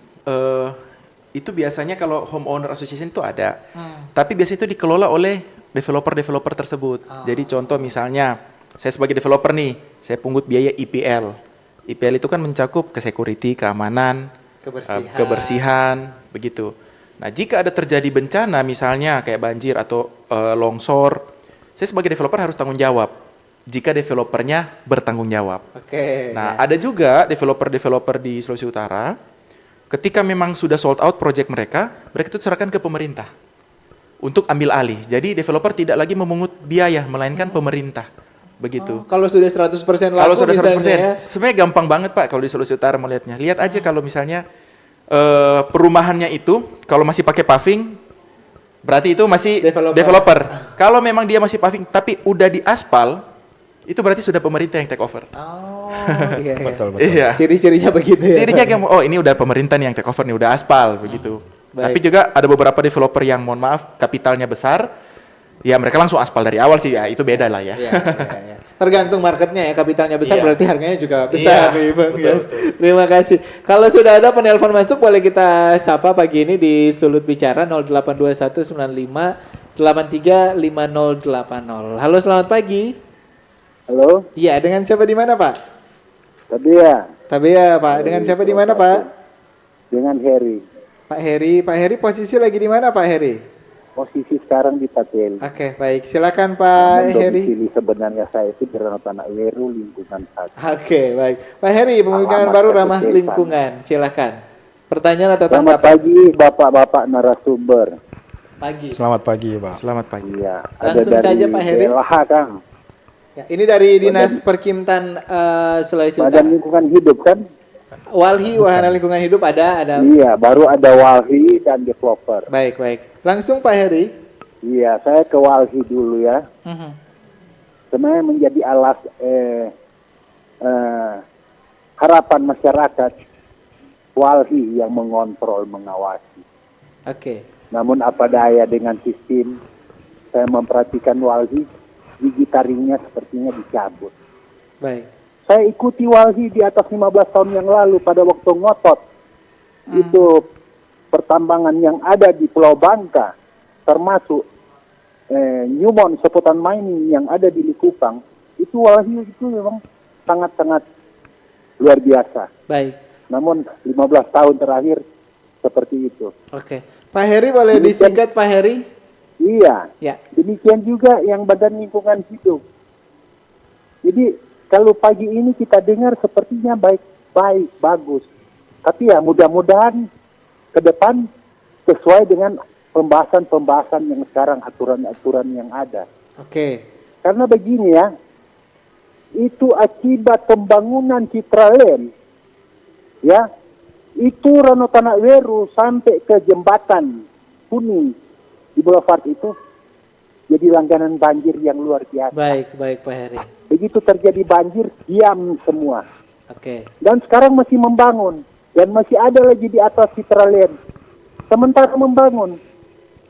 itu biasanya kalau Homeowner Association itu ada, tapi biasanya itu dikelola oleh developer tersebut. Jadi contoh misalnya saya sebagai developer nih, saya pungut biaya IPL. IPL itu kan mencakup security, keamanan, kebersihan, begitu. Nah, jika ada terjadi bencana misalnya kayak banjir atau longsor, saya sebagai developer harus tanggung jawab. Jika developernya bertanggung jawab. Oke. Nah, ada juga developer di Sulawesi Utara, ketika memang sudah sold out project mereka itu serahkan ke pemerintah untuk ambil alih. Jadi developer tidak lagi memungut biaya, melainkan pemerintah. Begitu. Kalau sudah 100% laku, kalau sudah 100%, ya. sebenarnya gampang banget Pak kalau di Sulawesi Utara melihatnya. Lihat aja kalau misalnya perumahannya itu kalau masih pakai paving, berarti itu masih developer. Kalau memang dia masih paving tapi udah di aspal, itu berarti sudah pemerintah yang take over. Oh, iya. Betul. Iya. Ciri-cirinya begitu ya. Cirinya ini udah pemerintah nih yang take over nih, udah aspal begitu. Tapi juga ada beberapa developer yang mohon maaf kapitalnya besar. Ya mereka langsung aspal dari awal sih ya, itu beda lah ya. Iya. Tergantung marketnya ya, kapitalnya besar berarti harganya juga besar nih Bang. Betul. Terima kasih. Kalau sudah ada penelpon masuk boleh kita sapa pagi ini di Sulut Bicara 082195835080. Halo, selamat pagi. Halo. Iya, dengan siapa di mana Pak? Tabea Pak. Dengan siapa di mana Pak? Dengan Heri. Pak Heri posisi lagi di mana Pak Heri? Posisi sekarang di Patel. Oke, baik. Silakan Pak Heri. Domisili sebenarnya saya itu di Ranupane Weru, lingkungan 1. Oke, baik. Pak Heri, pemukiman baru ramah lingkungan. Silakan. Pertanyaan atau tanggapan? Selamat pagi Bapak-bapak narasumber. Pagi. Selamat pagi Pak. Selamat pagi. Iya. Langsung saja Pak Heri. Kang. Ya, ini dari Dinas Perkimtan Sulawesi Utara. Badan Lingkungan Hidup kan? Walhi, Wahana Lingkungan Hidup ada. Iya, baru ada Walhi dan developer. Baik. Langsung Pak Heri. Iya, saya ke Walhi dulu ya. Sebenarnya menjadi harapan masyarakat Walhi yang mengontrol, mengawasi. Oke. Namun apa daya dengan sistem, saya memperhatikan Walhi, gigi taringnya sepertinya dicabut. Baik. Saya ikuti Walhi di atas 15 tahun yang lalu pada waktu ngotot. Itu pertambangan yang ada di Pulau Bangka, termasuk Newmont seputar mining yang ada di Likupang, itu Walhi itu memang sangat-sangat luar biasa. Baik. Namun 15 tahun terakhir seperti itu. Oke. Pak Heri boleh disingkat Pak Heri? Iya. Ya. Demikian juga yang Badan Lingkungan Hidup. Jadi kalau pagi ini kita dengar sepertinya baik, bagus. Tapi ya mudah-mudahan ke depan sesuai dengan pembahasan-pembahasan yang sekarang, aturan-aturan yang ada. Oke. Karena begini ya, itu akibat pembangunan Citraland, ya, itu Ranupane Weru sampai ke jembatan Kuning di Boulevard itu jadi langganan banjir yang luar biasa. Baik Pak Heri. Begitu terjadi banjir, diam semua. Oke. Dan sekarang masih membangun. Dan masih ada lagi di atas Citraland. Sementara membangun.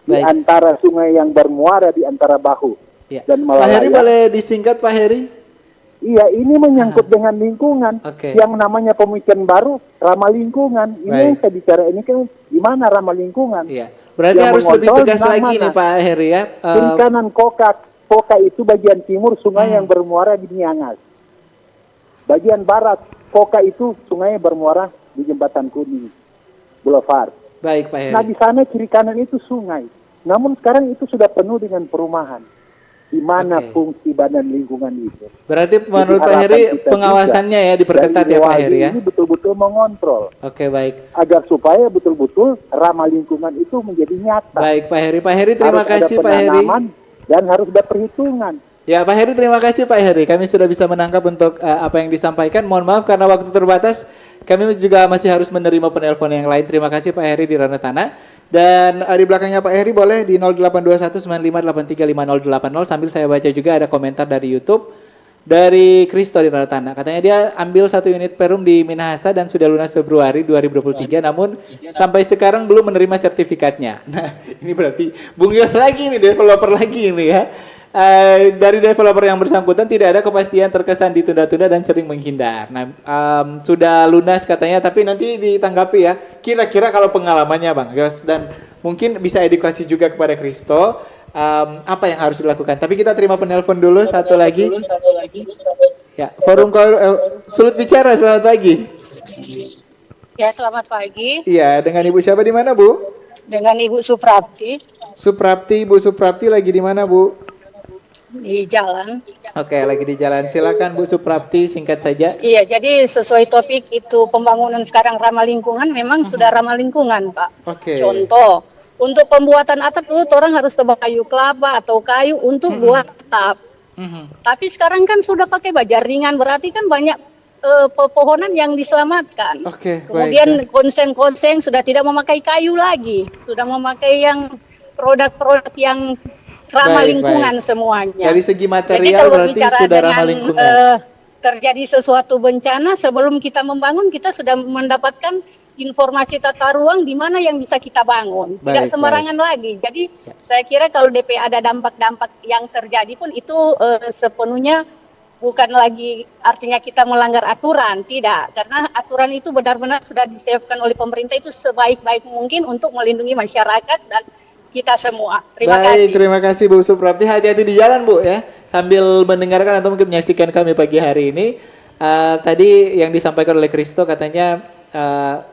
Di antara sungai yang bermuara, di antara Bahu. Ya. Dan Pak Heri boleh disingkat Pak Heri? Iya, ini menyangkut dengan lingkungan. Yang namanya pemikiran baru, ramah lingkungan. Ini yang saya bicara ini kan gimana ramah lingkungan. Iya. Berarti yang harus lebih tegas lagi nih Pak Heri ya. Kiri kanan kokak, Koka itu bagian timur sungai yang bermuara di Miangas. Bagian barat Koka itu sungai bermuara di Jembatan Kuning, Boulevard. Baik, Pak Heri. Nah, di sana kiri kanan itu sungai. Namun sekarang itu sudah penuh dengan perumahan. Di mana fungsi badan lingkungan itu? Berarti menurut Jadi Pak Heri harapan kita pengawasannya ya diperketat dari ya Pak Walhi Heri ya. Ini betul-betul mengontrol Oke, baik. agar supaya betul-betul ramah lingkungan itu menjadi nyata. Baik, Pak Heri. Pak Heri, terima Harus ada kasih Pak Heri. penanaman dan harus ada perhitungan. Ya, Pak Heri, terima kasih Pak Heri. Kami sudah bisa menangkap untuk apa yang disampaikan. Mohon maaf karena waktu terbatas. Kami juga masih harus menerima penelpon yang lain. Terima kasih Pak Heri di Ranah Tanah. Dan di belakangnya Pak Heri boleh di 082195835080 sambil saya baca juga ada komentar dari YouTube dari Kristo di Ranah Tanah. Katanya dia ambil 1 unit Perum di Minahasa dan sudah lunas Februari 2023 namun sampai sekarang belum menerima sertifikatnya. Nah, ini berarti Bung Yos lagi nih, developer lagi ini ya. Dari developer yang bersangkutan tidak ada kepastian, terkesan ditunda-tunda dan sering menghindar. Nah, sudah lunas katanya, tapi nanti ditanggapi ya. Kira-kira kalau pengalamannya Bang Yos dan mungkin bisa edukasi juga kepada Kristo, apa yang harus dilakukan. Tapi kita terima penelpon dulu satu lagi. Ya, forum Sulut Bicara, selamat pagi. Ya, selamat pagi. Iya, dengan Ibu siapa di mana Bu? Dengan Ibu Suprapti Ibu Suprapti lagi di mana Bu? di jalan. Oke, lagi di jalan. Silakan Bu Suprapti, singkat saja. Iya, jadi sesuai topik itu pembangunan sekarang ramah lingkungan, memang sudah ramah lingkungan, Pak. Oke. Contoh, untuk pembuatan atap dulu orang harus tebang kayu kelapa atau kayu untuk buat atap. Tapi sekarang kan sudah pakai baja ringan, berarti kan banyak pepohonan yang diselamatkan. Oke, Kemudian konsen-konsen sudah tidak memakai kayu lagi, sudah memakai yang produk-produk yang ramah lingkungan semuanya. Dari segi Jadi material kalau berarti bicara sudah ramah dengan lingkungan. terjadi sesuatu bencana, sebelum kita membangun kita sudah mendapatkan informasi tata ruang di mana yang bisa kita bangun. Tidak sembarangan lagi. Jadi saya kira kalau DP ada dampak-dampak yang terjadi pun itu sepenuhnya bukan lagi artinya kita melanggar aturan, tidak. Karena aturan itu benar-benar sudah disiapkan oleh pemerintah itu sebaik-baik mungkin untuk melindungi masyarakat dan kita semua. Terima kasih. Terima kasih Bu Suprapti. Hati-hati di jalan Bu ya. Sambil mendengarkan atau mungkin menyaksikan kami pagi hari ini. Tadi yang disampaikan oleh Kristo katanya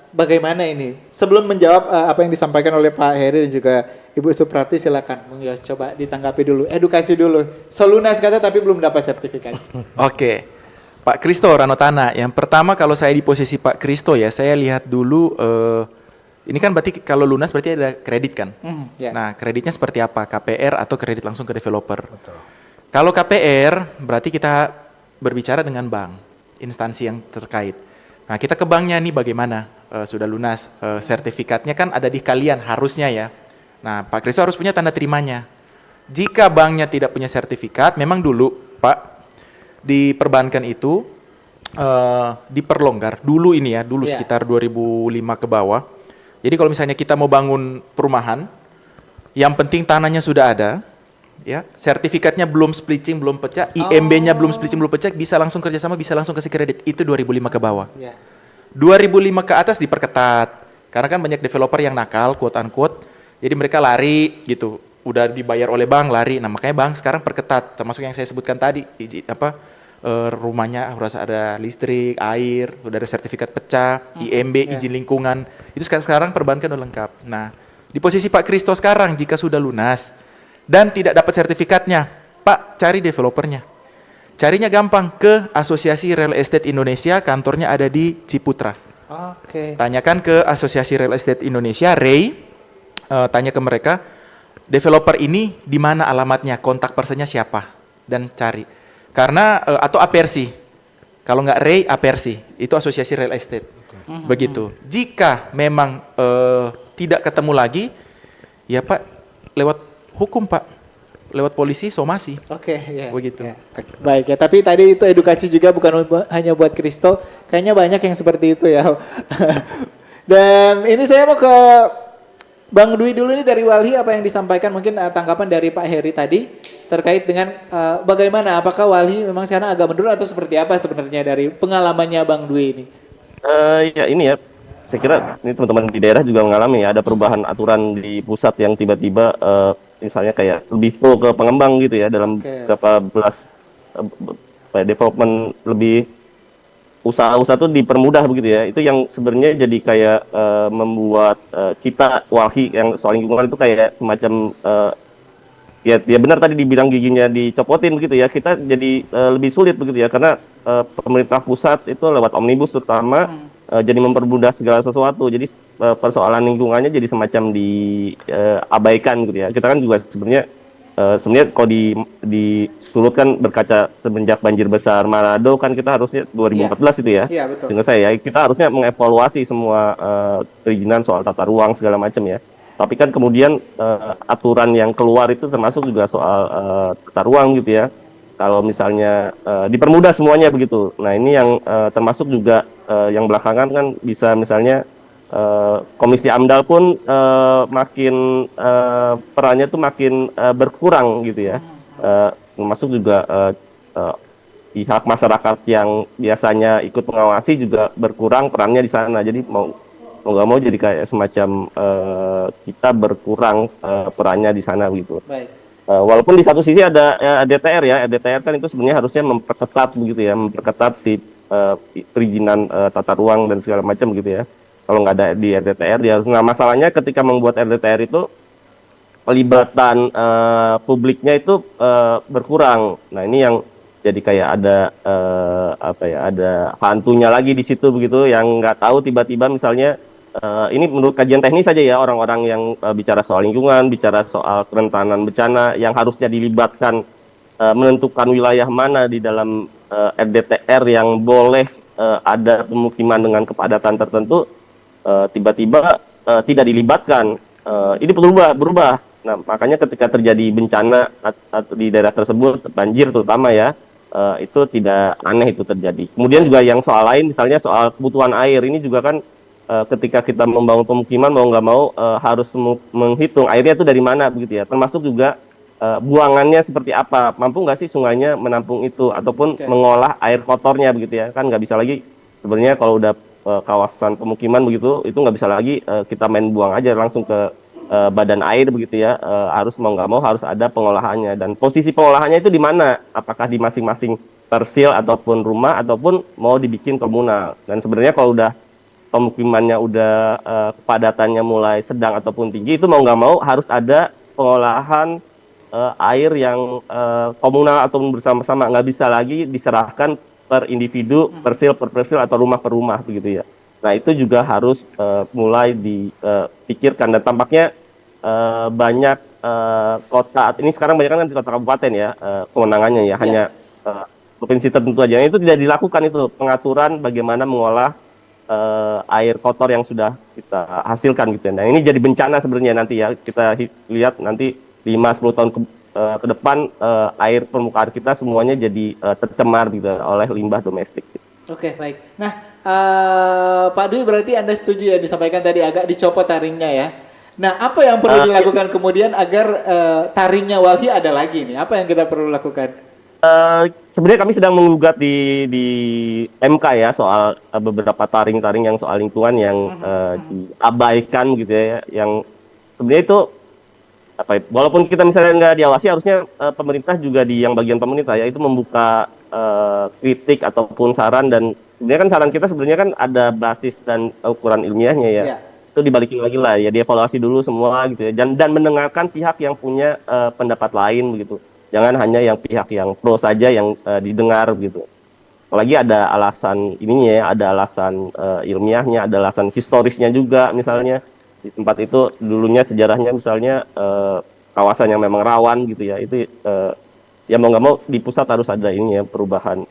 bagaimana ini? Sebelum menjawab apa yang disampaikan oleh Pak Heri dan juga Ibu Suprapti, silakan Bung Yos coba ditanggapi dulu. Edukasi dulu. Solunas kata tapi belum dapat sertifikasi. Oke. Pak Kristo Ranotana, yang pertama kalau saya di posisi Pak Kristo ya, saya lihat dulu ini kan berarti kalau lunas berarti ada kredit kan? Nah, kreditnya seperti apa? KPR atau kredit langsung ke developer? Betul. Kalau KPR berarti kita berbicara dengan bank, instansi yang terkait. Nah, kita ke banknya nih bagaimana? Sudah lunas, sertifikatnya kan ada di kalian harusnya ya. Nah, Pak Kristo harus punya tanda terimanya. Jika banknya tidak punya sertifikat, memang dulu Pak di perbankan itu diperlonggar dulu ini ya, dulu sekitar 2005 ke bawah. Jadi kalau misalnya kita mau bangun perumahan, yang penting tanahnya sudah ada, ya, sertifikatnya belum splitting, belum pecah, IMB-nya belum splitting, belum pecah, bisa langsung kerjasama, bisa langsung kasih kredit. Itu 2005 ke bawah. 2005 ke atas diperketat, karena kan banyak developer yang nakal, quote unquote, jadi mereka lari gitu, udah dibayar oleh bank, lari. Nah makanya bank sekarang perketat, termasuk yang saya sebutkan tadi, rumahnya harus ada listrik, air, sudah ada sertifikat pecah, IMB, izin lingkungan. Itu sekarang perbankan udah lengkap. Nah, di posisi Pak Kristo sekarang jika sudah lunas dan tidak dapat sertifikatnya, Pak cari developernya. Carinya gampang, ke Asosiasi Real Estate Indonesia, kantornya ada di Ciputra. Tanyakan ke Asosiasi Real Estate Indonesia, REI, tanya ke mereka, developer ini di mana alamatnya, kontak personnya siapa, dan cari. Karena atau Apersi, kalau nggak REI, Apersi, itu Asosiasi Real Estate. Begitu. Jika memang tidak ketemu lagi, ya Pak, lewat hukum Pak, lewat polisi, somasi. Begitu. Baik ya, tapi tadi itu edukasi juga bukan hanya buat Kristo, kayaknya banyak yang seperti itu ya. Dan ini saya mau ke Bang Dwi dulu nih dari Walhi, apa yang disampaikan mungkin tanggapan dari Pak Heri tadi terkait dengan bagaimana, apakah Walhi memang sekarang agak menurun atau seperti apa sebenarnya dari pengalamannya Bang Dwi ini? Ya ini ya, saya kira ini teman-teman di daerah juga mengalami ya, ada perubahan aturan di pusat yang tiba-tiba misalnya kayak lebih pro ke pengembang gitu ya dalam beberapa belas development lebih usaha-usaha tuh dipermudah begitu ya. Itu yang sebenarnya jadi kayak membuat kita Walhi yang soal lingkungan itu kayak semacam ya benar tadi dibilang giginya dicopotin begitu ya. Kita jadi lebih sulit begitu ya karena pemerintah pusat itu lewat omnibus terutama jadi mempermudah segala sesuatu. Jadi persoalan lingkungannya jadi semacam diabaikan gitu ya. Kita kan juga sebenarnya kalau disulut kan berkaca semenjak banjir besar Manado kan kita harusnya 2014 itu ya. Iya, betul. Dengan saya kita harusnya mengevaluasi semua perizinan soal tata ruang segala macam ya. Tapi kan kemudian aturan yang keluar itu termasuk juga soal tata ruang gitu ya. Kalau misalnya dipermudah semuanya begitu. Nah ini yang termasuk juga yang belakangan kan bisa misalnya Komisi AMDAL pun makin perannya tuh makin berkurang gitu ya. Termasuk juga pihak masyarakat yang biasanya ikut mengawasi juga berkurang perannya di sana. Jadi mau nggak mau jadi kayak semacam kita berkurang perannya di sana gitu. Baik. Walaupun di satu sisi ada RDTR ya, RDTR kan itu sebenarnya harusnya memperketat begitu ya, memperketat si perizinan tata ruang dan segala macam gitu ya. Kalau nggak ada di RDTR dia, nah masalahnya ketika membuat RDTR itu pelibatan publiknya itu berkurang. Nah ini yang jadi kayak ada ada hantunya lagi di situ begitu yang nggak tahu tiba-tiba misalnya ini menurut kajian teknis saja ya orang-orang yang bicara soal lingkungan, bicara soal kerentanan bencana yang harusnya dilibatkan menentukan wilayah mana di dalam RDTR yang boleh ada pemukiman dengan kepadatan tertentu tiba-tiba tidak dilibatkan. Ini berubah. Nah, makanya ketika terjadi bencana di daerah tersebut, banjir terutama ya, itu tidak aneh itu terjadi. Kemudian juga yang soal lain, misalnya soal kebutuhan air, ini juga kan ketika kita membangun pemukiman mau nggak mau harus menghitung airnya itu dari mana begitu ya. Termasuk juga buangannya seperti apa, mampu nggak sih sungainya menampung itu, ataupun mengolah air kotornya begitu ya. Kan nggak bisa lagi sebenarnya kalau udah kawasan pemukiman begitu, itu nggak bisa lagi kita main buang aja langsung ke badan air begitu ya. Harus mau nggak mau harus ada pengolahannya, dan posisi pengolahannya itu di mana, apakah di masing-masing persil ataupun rumah ataupun mau dibikin komunal. Dan sebenarnya kalau udah pemukimannya udah kepadatannya mulai sedang ataupun tinggi, itu mau nggak mau harus ada pengolahan air yang komunal ataupun bersama-sama, nggak bisa lagi diserahkan per individu, persil per persil atau rumah per rumah begitu ya. Nah itu juga harus mulai dipikirkan, dan tampaknya banyak kota ini sekarang banyak kan di kota kabupaten ya kewenangannya ya, hanya provinsi tertentu aja. Itu tidak dilakukan itu pengaturan bagaimana mengolah air kotor yang sudah kita hasilkan gitu ya. Nah ini jadi bencana sebenarnya nanti ya, kita lihat nanti 5-10 tahun ke depan air permukaan kita semuanya jadi tercemar gitu oleh limbah domestik. Oke, baik. Nah, Pak Dwi berarti Anda setuju ya disampaikan tadi agak dicopot taringnya ya. Nah, apa yang perlu dilakukan kemudian agar taringnya Walhi ada lagi nih? Apa yang kita perlu lakukan? Sebenarnya kami sedang menggugat di MK ya soal beberapa taring-taring yang soal lingkungan yang diabaikan gitu ya, yang sebenarnya itu walaupun kita misalnya nggak diawasi, harusnya pemerintah juga di yang bagian pemerintah ya itu membuka kritik ataupun saran, dan sebenarnya kan saran kita sebenarnya kan ada basis dan ukuran ilmiahnya ya. Itu dibalikin lagi lah ya, dievaluasi dulu semua gitu ya, dan mendengarkan pihak yang punya pendapat lain begitu. Jangan hanya yang pihak yang pro saja yang didengar gitu. Apalagi ada alasan ininya ya, ada alasan ilmiahnya, ada alasan historisnya juga. Misalnya di tempat itu dulunya sejarahnya misalnya kawasan yang memang rawan gitu ya. Itu ya mau nggak mau di pusat harus ada ini ya perubahan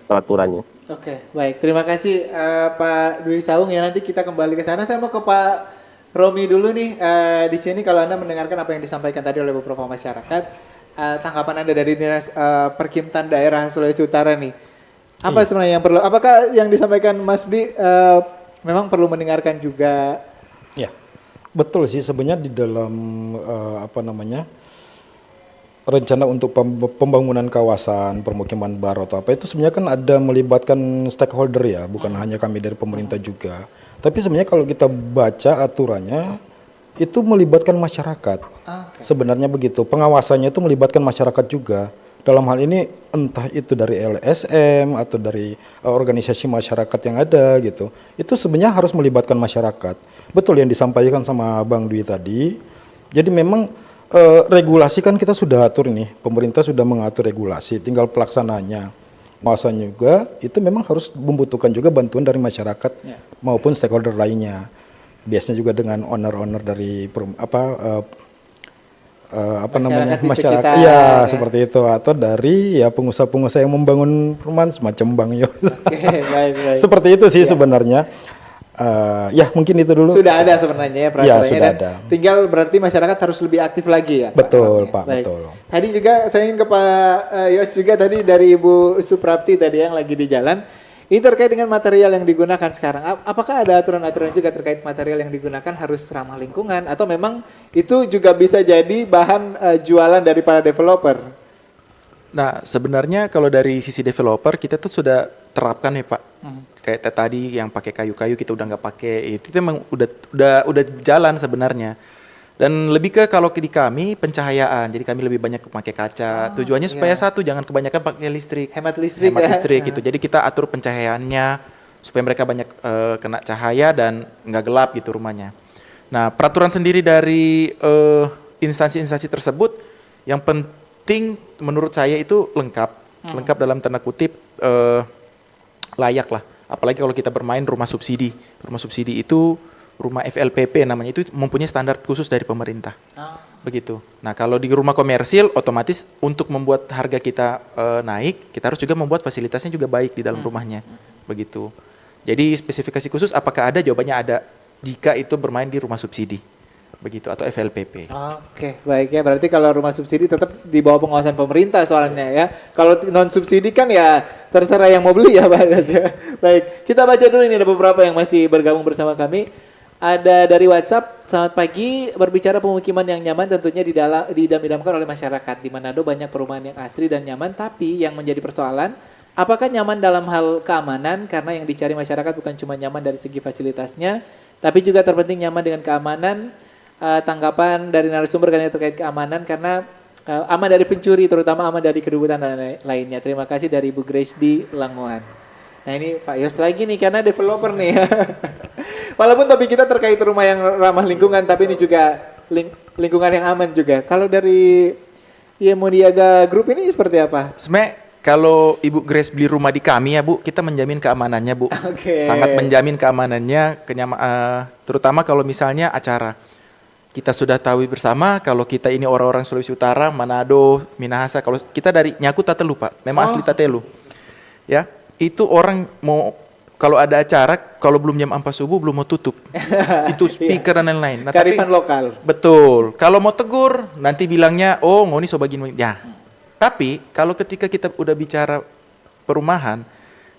peraturannya. Oke, baik. Terima kasih Pak Dwi Saung ya. Nanti kita kembali ke sana. Saya mau ke Pak Romi dulu nih. Di sini kalau Anda mendengarkan apa yang disampaikan tadi oleh beberapa masyarakat, tanggapan Anda dari Dinas Perkimtan Daerah Sulawesi Utara nih. Apa sebenarnya yang perlu? Apakah yang disampaikan Mas Di memang perlu mendengarkan juga? Ya, betul sih sebenarnya di dalam rencana untuk pembangunan kawasan permukiman baru atau apa itu sebenarnya kan ada melibatkan stakeholder ya, bukan hanya kami dari pemerintah juga. Tapi sebenarnya kalau kita baca aturannya itu melibatkan masyarakat. Sebenarnya begitu. Pengawasannya itu melibatkan masyarakat juga. Dalam hal ini entah itu dari LSM atau dari organisasi masyarakat yang ada gitu. Itu sebenarnya harus melibatkan masyarakat. Betul yang disampaikan sama Bang Dwi tadi. Jadi memang regulasi kan kita sudah atur nih. Pemerintah sudah mengatur regulasi, tinggal pelaksananya. Pengawasan juga itu memang harus membutuhkan juga bantuan dari masyarakat maupun stakeholder lainnya. Biasanya juga dengan owner-owner dari masyarakat ya seperti itu, atau dari ya pengusaha-pengusaha yang membangun perumahan semacam Bang Yos. Baik. Seperti itu sih sebenarnya. Ya mungkin itu dulu. Sudah ada sebenarnya ya peraturannya, sudah dan ada. tinggal berarti masyarakat harus lebih aktif lagi ya. Betul Pak, Baik. betul. Tadi juga saya ingin ke Pak Yos juga tadi dari Ibu Suprapti tadi yang lagi di jalan. Ini terkait dengan material yang digunakan sekarang. Apakah ada aturan-aturan juga terkait material yang digunakan harus ramah lingkungan atau memang itu juga bisa jadi bahan jualan dari para developer? Nah, sebenarnya kalau dari sisi developer kita tuh sudah terapkan ya Pak. Kayak tadi yang pakai kayu-kayu kita udah nggak pakai. Itu memang udah jalan sebenarnya. Dan lebih ke kalau di kami pencahayaan, jadi kami lebih banyak pakai kaca. Tujuannya supaya satu, jangan kebanyakan pakai listrik. Hemat listrik gitu. Jadi kita atur pencahayaannya supaya mereka banyak kena cahaya dan nggak gelap gitu rumahnya. Nah, peraturan sendiri dari instansi-instansi tersebut yang penting menurut saya itu lengkap dalam tanda kutip layak lah. Apalagi kalau kita bermain rumah subsidi. Rumah subsidi itu rumah FLPP namanya, itu mempunyai standar khusus dari pemerintah. Begitu. Nah, kalau di rumah komersil otomatis untuk membuat harga kita naik, kita harus juga membuat fasilitasnya juga baik di dalam rumahnya. Begitu. Jadi spesifikasi khusus apakah ada? Jawabannya ada. Jika itu bermain di rumah subsidi. Begitu, atau FLPP. Oke, baik ya. Berarti kalau rumah subsidi tetap di bawah pengawasan pemerintah soalnya ya. Kalau non subsidi kan ya terserah yang mau beli ya Pak. Baik, kita baca dulu, ini ada beberapa yang masih bergabung bersama kami. Ada dari WhatsApp, selamat pagi, berbicara pemukiman yang nyaman tentunya diidam-idamkan oleh masyarakat. Di Manado banyak perumahan yang asri dan nyaman, tapi yang menjadi persoalan, apakah nyaman dalam hal keamanan? Karena yang dicari masyarakat bukan cuma nyaman dari segi fasilitasnya, tapi juga terpenting nyaman dengan keamanan. Tanggapan dari narasumber kan terkait keamanan, karena aman dari pencuri, terutama aman dari keributan dan lainnya. Terima kasih dari Ibu Grace di Langoan. Nah ini Pak Yos lagi nih, karena developer nih. Walaupun topik kita terkait rumah yang ramah lingkungan, tapi ini juga lingkungan yang aman juga. Kalau dari Moniaga Group ini seperti apa? Sebenarnya kalau Ibu Grace beli rumah di kami ya Bu, kita menjamin keamanannya Bu. Sangat menjamin keamanannya, terutama kalau misalnya acara. Kita sudah tahu bersama kalau kita ini orang-orang Sulawesi Utara, Manado, Minahasa, kalau kita dari Nyaku Tatelu Pak, memang asli Tatelu. Ya, itu orang mau kalau ada acara, kalau belum jam 4 subuh belum mau tutup. Itu speaker dan lain-lain. Nah, kearifan lokal. Betul. Kalau mau tegur, nanti bilangnya, oh ngoni sobagin. Ya. Tapi kalau ketika kita udah bicara perumahan,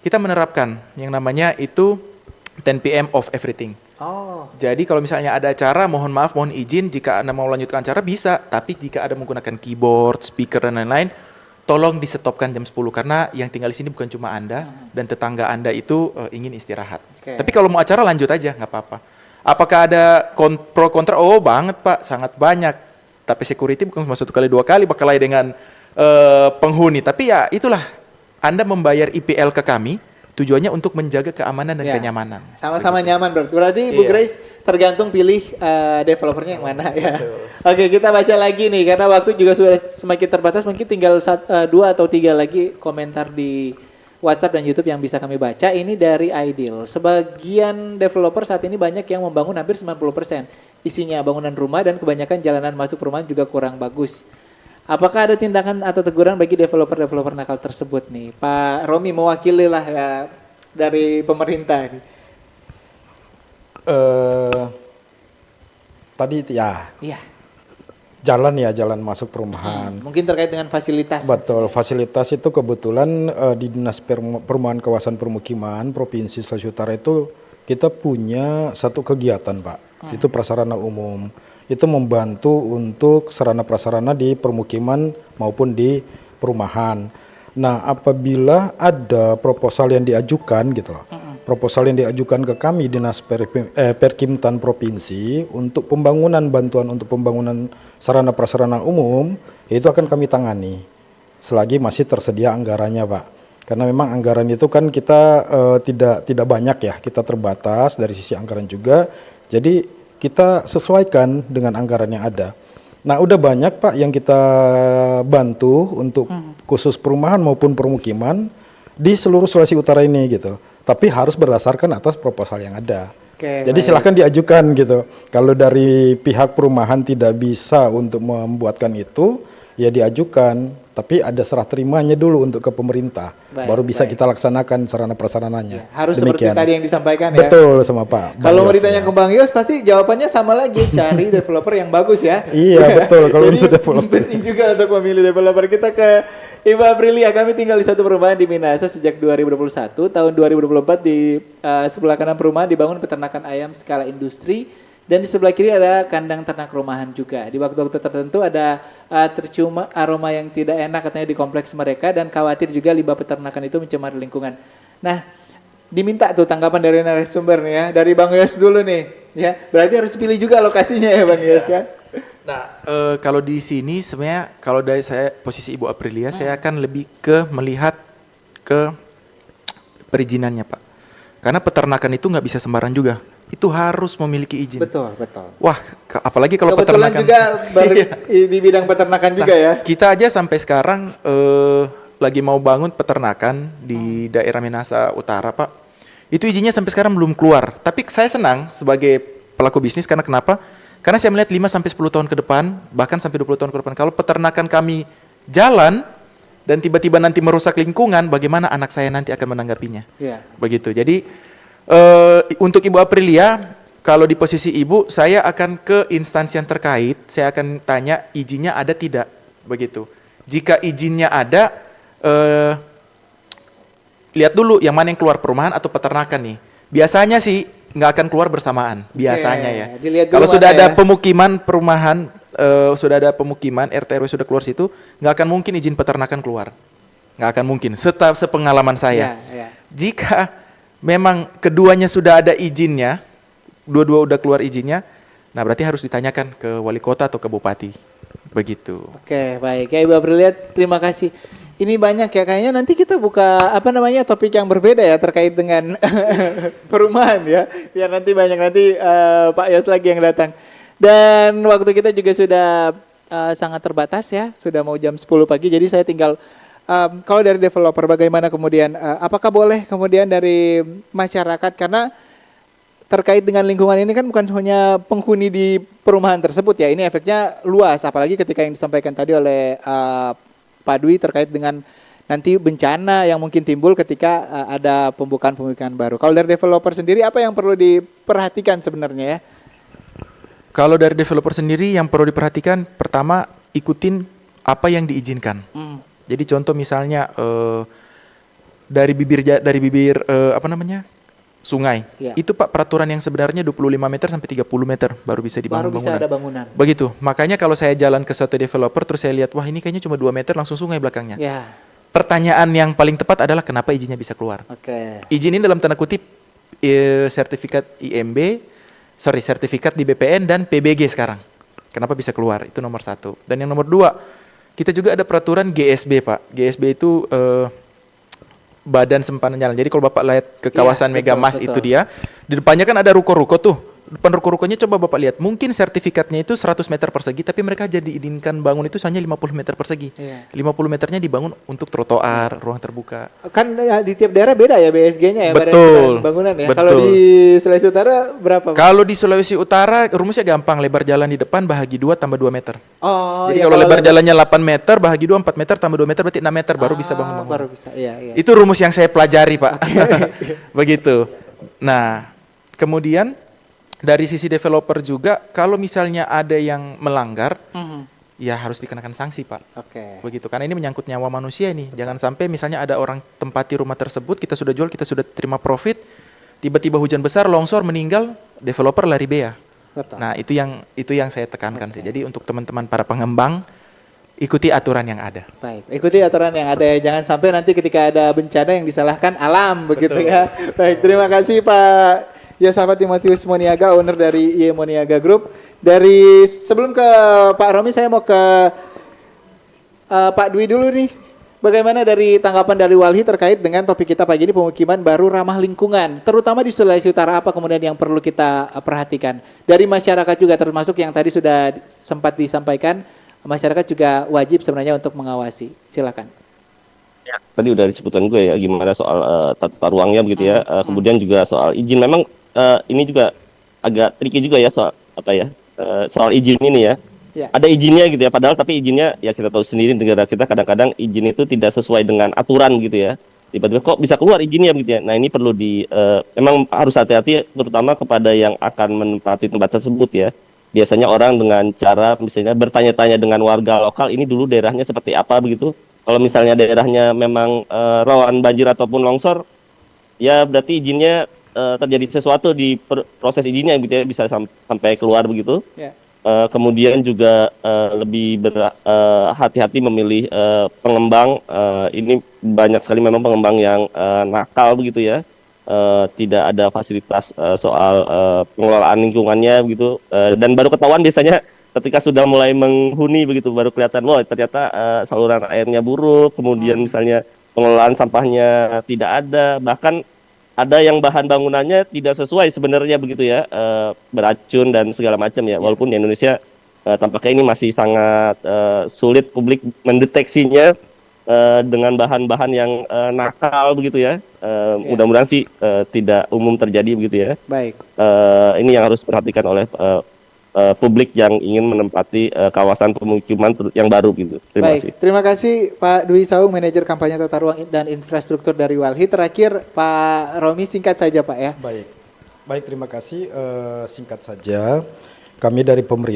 kita menerapkan yang namanya itu 10 PM of everything. Jadi kalau misalnya ada acara, mohon maaf, mohon izin jika Anda mau lanjutkan acara bisa, tapi jika ada menggunakan keyboard, speaker dan lain-lain, tolong disetopkan jam 10 karena yang tinggal di sini bukan cuma Anda dan tetangga Anda itu ingin istirahat. Tapi kalau mau acara lanjut aja, nggak apa-apa. Apakah ada pro kontra? Oh banget Pak, sangat banyak. Tapi security bukan cuma 1 kali 2 kali berkelahi dengan penghuni. Tapi ya itulah, Anda membayar IPL ke kami, tujuannya untuk menjaga keamanan dan kenyamanan. Sama-sama nyaman berarti Bu Grace tergantung pilih developernya yang mana ya. Oke, kita baca lagi nih karena waktu juga sudah semakin terbatas, mungkin tinggal 2 atau 3 lagi komentar di WhatsApp dan YouTube yang bisa kami baca. Ini dari Ideal. Sebagian developer saat ini banyak yang membangun hampir 90%. Isinya bangunan rumah dan kebanyakan jalanan masuk perumahan juga kurang bagus. Apakah ada tindakan atau teguran bagi developer-developer nakal tersebut nih? Pak Romi mewakili lah ya dari pemerintah ini. Tadi ya. Jalan masuk perumahan. Mungkin terkait dengan fasilitas. Betul, fasilitas itu kebetulan di Dinas Perumahan Kawasan Permukiman Provinsi Sulawesi Utara itu kita punya satu kegiatan Pak. Itu prasarana umum. Itu membantu untuk sarana prasarana di permukiman maupun di perumahan. Nah, apabila ada proposal yang diajukan gitu loh, proposal yang diajukan ke kami Dinas Perkimtan Provinsi untuk bantuan untuk pembangunan sarana prasarana umum, itu akan kami tangani selagi masih tersedia anggarannya, Pak. Karena memang anggaran itu kan kita tidak banyak ya, kita terbatas dari sisi anggaran juga. Jadi kita sesuaikan dengan anggaran yang ada. Nah, udah banyak Pak yang kita bantu untuk khusus perumahan maupun permukiman di seluruh Sulawesi Utara ini gitu. Tapi harus berdasarkan atas proposal yang ada. Jadi silahkan diajukan gitu. Kalau dari pihak perumahan tidak bisa untuk membuatkan itu, ya diajukan. Tapi ada serah terimanya dulu untuk ke pemerintah. Baru bisa kita laksanakan sarana prasarananya. Harus seperti tadi yang disampaikan ya. Betul sama Pak. Kalau mau ditanya ke Bang Yos, pasti jawabannya sama lagi. Cari developer yang bagus ya. Iya betul. Kalau untuk developer. Penting juga untuk memilih developer. Kita ke Ibu Aprilia. Kami tinggal di satu perumahan di Minahasa sejak 2021. Tahun 2024 di sebelah kanan perumahan dibangun peternakan ayam skala industri. Dan di sebelah kiri ada kandang ternak rumahan juga. Di waktu-waktu tertentu ada tercium aroma yang tidak enak katanya di kompleks mereka. Dan khawatir juga limbah peternakan itu mencemari lingkungan. Nah, diminta tuh tanggapan dari narasumber nih ya. Dari Bang Yos dulu nih. Ya, berarti harus pilih juga lokasinya ya Bang Yos kan. Nah, kalau di sini sebenarnya kalau dari saya posisi Ibu Aprilia, saya akan lebih ke melihat ke perizinannya Pak. Karena peternakan itu nggak bisa sembarangan juga. Itu harus memiliki izin. Betul. Wah, apalagi kalau kebetulan peternakan. juga di bidang peternakan juga ya. Kita aja sampai sekarang lagi mau bangun peternakan di daerah Minahasa Utara, Pak. Itu izinnya sampai sekarang belum keluar. Tapi saya senang sebagai pelaku bisnis karena kenapa? Karena saya melihat 5 sampai 10 tahun ke depan, bahkan sampai 20 tahun ke depan kalau peternakan kami jalan dan tiba-tiba nanti merusak lingkungan, bagaimana anak saya nanti akan menanggapinya? Iya. Begitu. Jadi untuk Ibu Aprilia, kalau di posisi Ibu, saya akan ke instansi yang terkait, saya akan tanya izinnya ada tidak, begitu. Jika izinnya ada, lihat dulu yang mana yang keluar, perumahan atau peternakan nih. Biasanya sih nggak akan keluar bersamaan, biasanya ya. Kalau sudah ada pemukiman perumahan, sudah ada pemukiman, RT RW sudah keluar situ, nggak akan mungkin izin peternakan keluar. Nggak akan mungkin, sepengalaman saya. Jika memang keduanya sudah ada izinnya, dua-dua udah keluar izinnya, nah berarti harus ditanyakan ke wali kota atau ke bupati, begitu. Oke, baik. Ya Ibu Aprilia, terima kasih. Ini banyak ya, kayaknya nanti kita buka topik yang berbeda ya terkait dengan perumahan ya. Biar nanti banyak Pak Yos lagi yang datang. Dan waktu kita juga sudah sangat terbatas ya, sudah mau jam 10 pagi, jadi saya tinggal kalau dari developer bagaimana kemudian apakah boleh kemudian dari masyarakat, karena terkait dengan lingkungan ini kan bukan hanya penghuni di perumahan tersebut ya, ini efeknya luas, apalagi ketika yang disampaikan tadi oleh Pak Dwi terkait dengan nanti bencana yang mungkin timbul ketika ada pembukaan baru. Kalau dari developer sendiri apa yang perlu diperhatikan sebenarnya ya? Kalau dari developer sendiri yang perlu diperhatikan, pertama ikutin apa yang diizinkan. Jadi contoh misalnya dari bibir sungai. Ya. Itu Pak peraturan yang sebenarnya 25 meter sampai 30 meter baru bisa dibangun. Baru bisa ada bangunan. Begitu. Makanya kalau saya jalan ke suatu developer terus saya lihat, wah ini kayaknya cuma 2 meter langsung sungai belakangnya. Ya. Pertanyaan yang paling tepat adalah kenapa izinnya bisa keluar. Izin ini dalam tanda kutip sertifikat sertifikat di BPN dan PBG sekarang. Kenapa bisa keluar? Itu nomor 1. Dan yang nomor 2, kita juga ada peraturan GSB Pak. GSB itu Badan Simpanan Jalan. Jadi kalau Bapak lihat ke kawasan Megamas itu dia, di depannya kan ada ruko-ruko tuh. Depan ruko-rukonya coba Bapak lihat, mungkin sertifikatnya itu 100 meter persegi, tapi mereka jadi izinkan bangun itu hanya 50 meter persegi. 50 meternya dibangun untuk trotoar, ruang terbuka. Kan di tiap daerah beda ya BSG-nya ya, betul, bangunan ya. Betul. Kalau di Sulawesi Utara berapa? Kalau di Sulawesi Utara rumusnya gampang, lebar jalan di depan bahagi 2 tambah 2 meter. Oh, jadi kalau lebar jalannya 8 meter, bahagi 2 4 meter tambah 2 meter berarti 6 meter baru bisa bangun. Baru bisa. Iya. Itu rumus yang saya pelajari, Pak. Begitu. Nah, kemudian dari sisi developer juga, kalau misalnya ada yang melanggar, ya harus dikenakan sanksi, Pak. Begitu, karena ini menyangkut nyawa manusia nih. Jangan sampai misalnya ada orang tempati rumah tersebut, kita sudah jual, kita sudah terima profit, tiba-tiba hujan besar, longsor, meninggal, developer lari bea. Nah, itu yang saya tekankan sih. Jadi untuk teman-teman para pengembang, ikuti aturan yang ada. Baik, ikuti aturan yang ada ya. Jangan sampai nanti ketika ada bencana yang disalahkan alam begitu ya. Baik, terima kasih Pak Yosafat Timotius Moniaga, owner dari IE Moniaga Group. Dari sebelum ke Pak Romi, saya mau ke Pak Dwi dulu nih. Bagaimana dari tanggapan dari Walhi terkait dengan topik kita pagi ini, pemukiman baru ramah lingkungan, terutama di Sulawesi Utara, apa kemudian yang perlu kita perhatikan? Dari masyarakat juga termasuk yang tadi sudah sempat disampaikan, masyarakat juga wajib sebenarnya untuk mengawasi. Silakan. Ya, tadi udah disebutkan gue ya gimana soal tata ruangnya begitu ya. Kemudian juga soal izin. Memang ini juga agak tricky juga ya soal apa ya? Soal izin ini ya. Ya. Ada izinnya gitu ya, padahal tapi izinnya ya kita tahu sendiri negara kita kadang-kadang izin itu tidak sesuai dengan aturan gitu ya. Tiba-tiba kok bisa keluar izinnya gitu ya. Nah ini perlu memang harus hati-hati terutama kepada yang akan menempati tempat tersebut ya. Biasanya orang dengan cara misalnya bertanya-tanya dengan warga lokal, ini dulu daerahnya seperti apa begitu. Kalau misalnya daerahnya memang rawan banjir ataupun longsor, ya berarti izinnya terjadi sesuatu di proses izinnya gitu ya, bisa sampai keluar begitu. Ya. Kemudian juga lebih hati-hati memilih pengembang. Ini banyak sekali memang pengembang yang nakal begitu ya. Tidak ada fasilitas soal pengelolaan lingkungannya begitu. Dan baru ketahuan biasanya ketika sudah mulai menghuni begitu, baru kelihatan wah ternyata saluran airnya buruk, kemudian misalnya pengelolaan sampahnya tidak ada, bahkan ada yang bahan bangunannya tidak sesuai sebenarnya begitu ya, beracun dan segala macam ya. Walaupun di Indonesia tampaknya ini masih sangat sulit publik mendeteksinya dengan bahan-bahan yang nakal begitu ya. Mudah-mudahan sih tidak umum terjadi begitu ya. Baik. Ini yang harus diperhatikan oleh publik yang ingin menempati kawasan pemukiman yang baru gitu. Terima kasih. Terima kasih Pak Dwi Saung, manajer kampanye tata ruang dan infrastruktur dari Walhi. Terakhir Pak Romi, singkat saja Pak ya. Baik, terima kasih. Singkat saja, kami dari pemerintah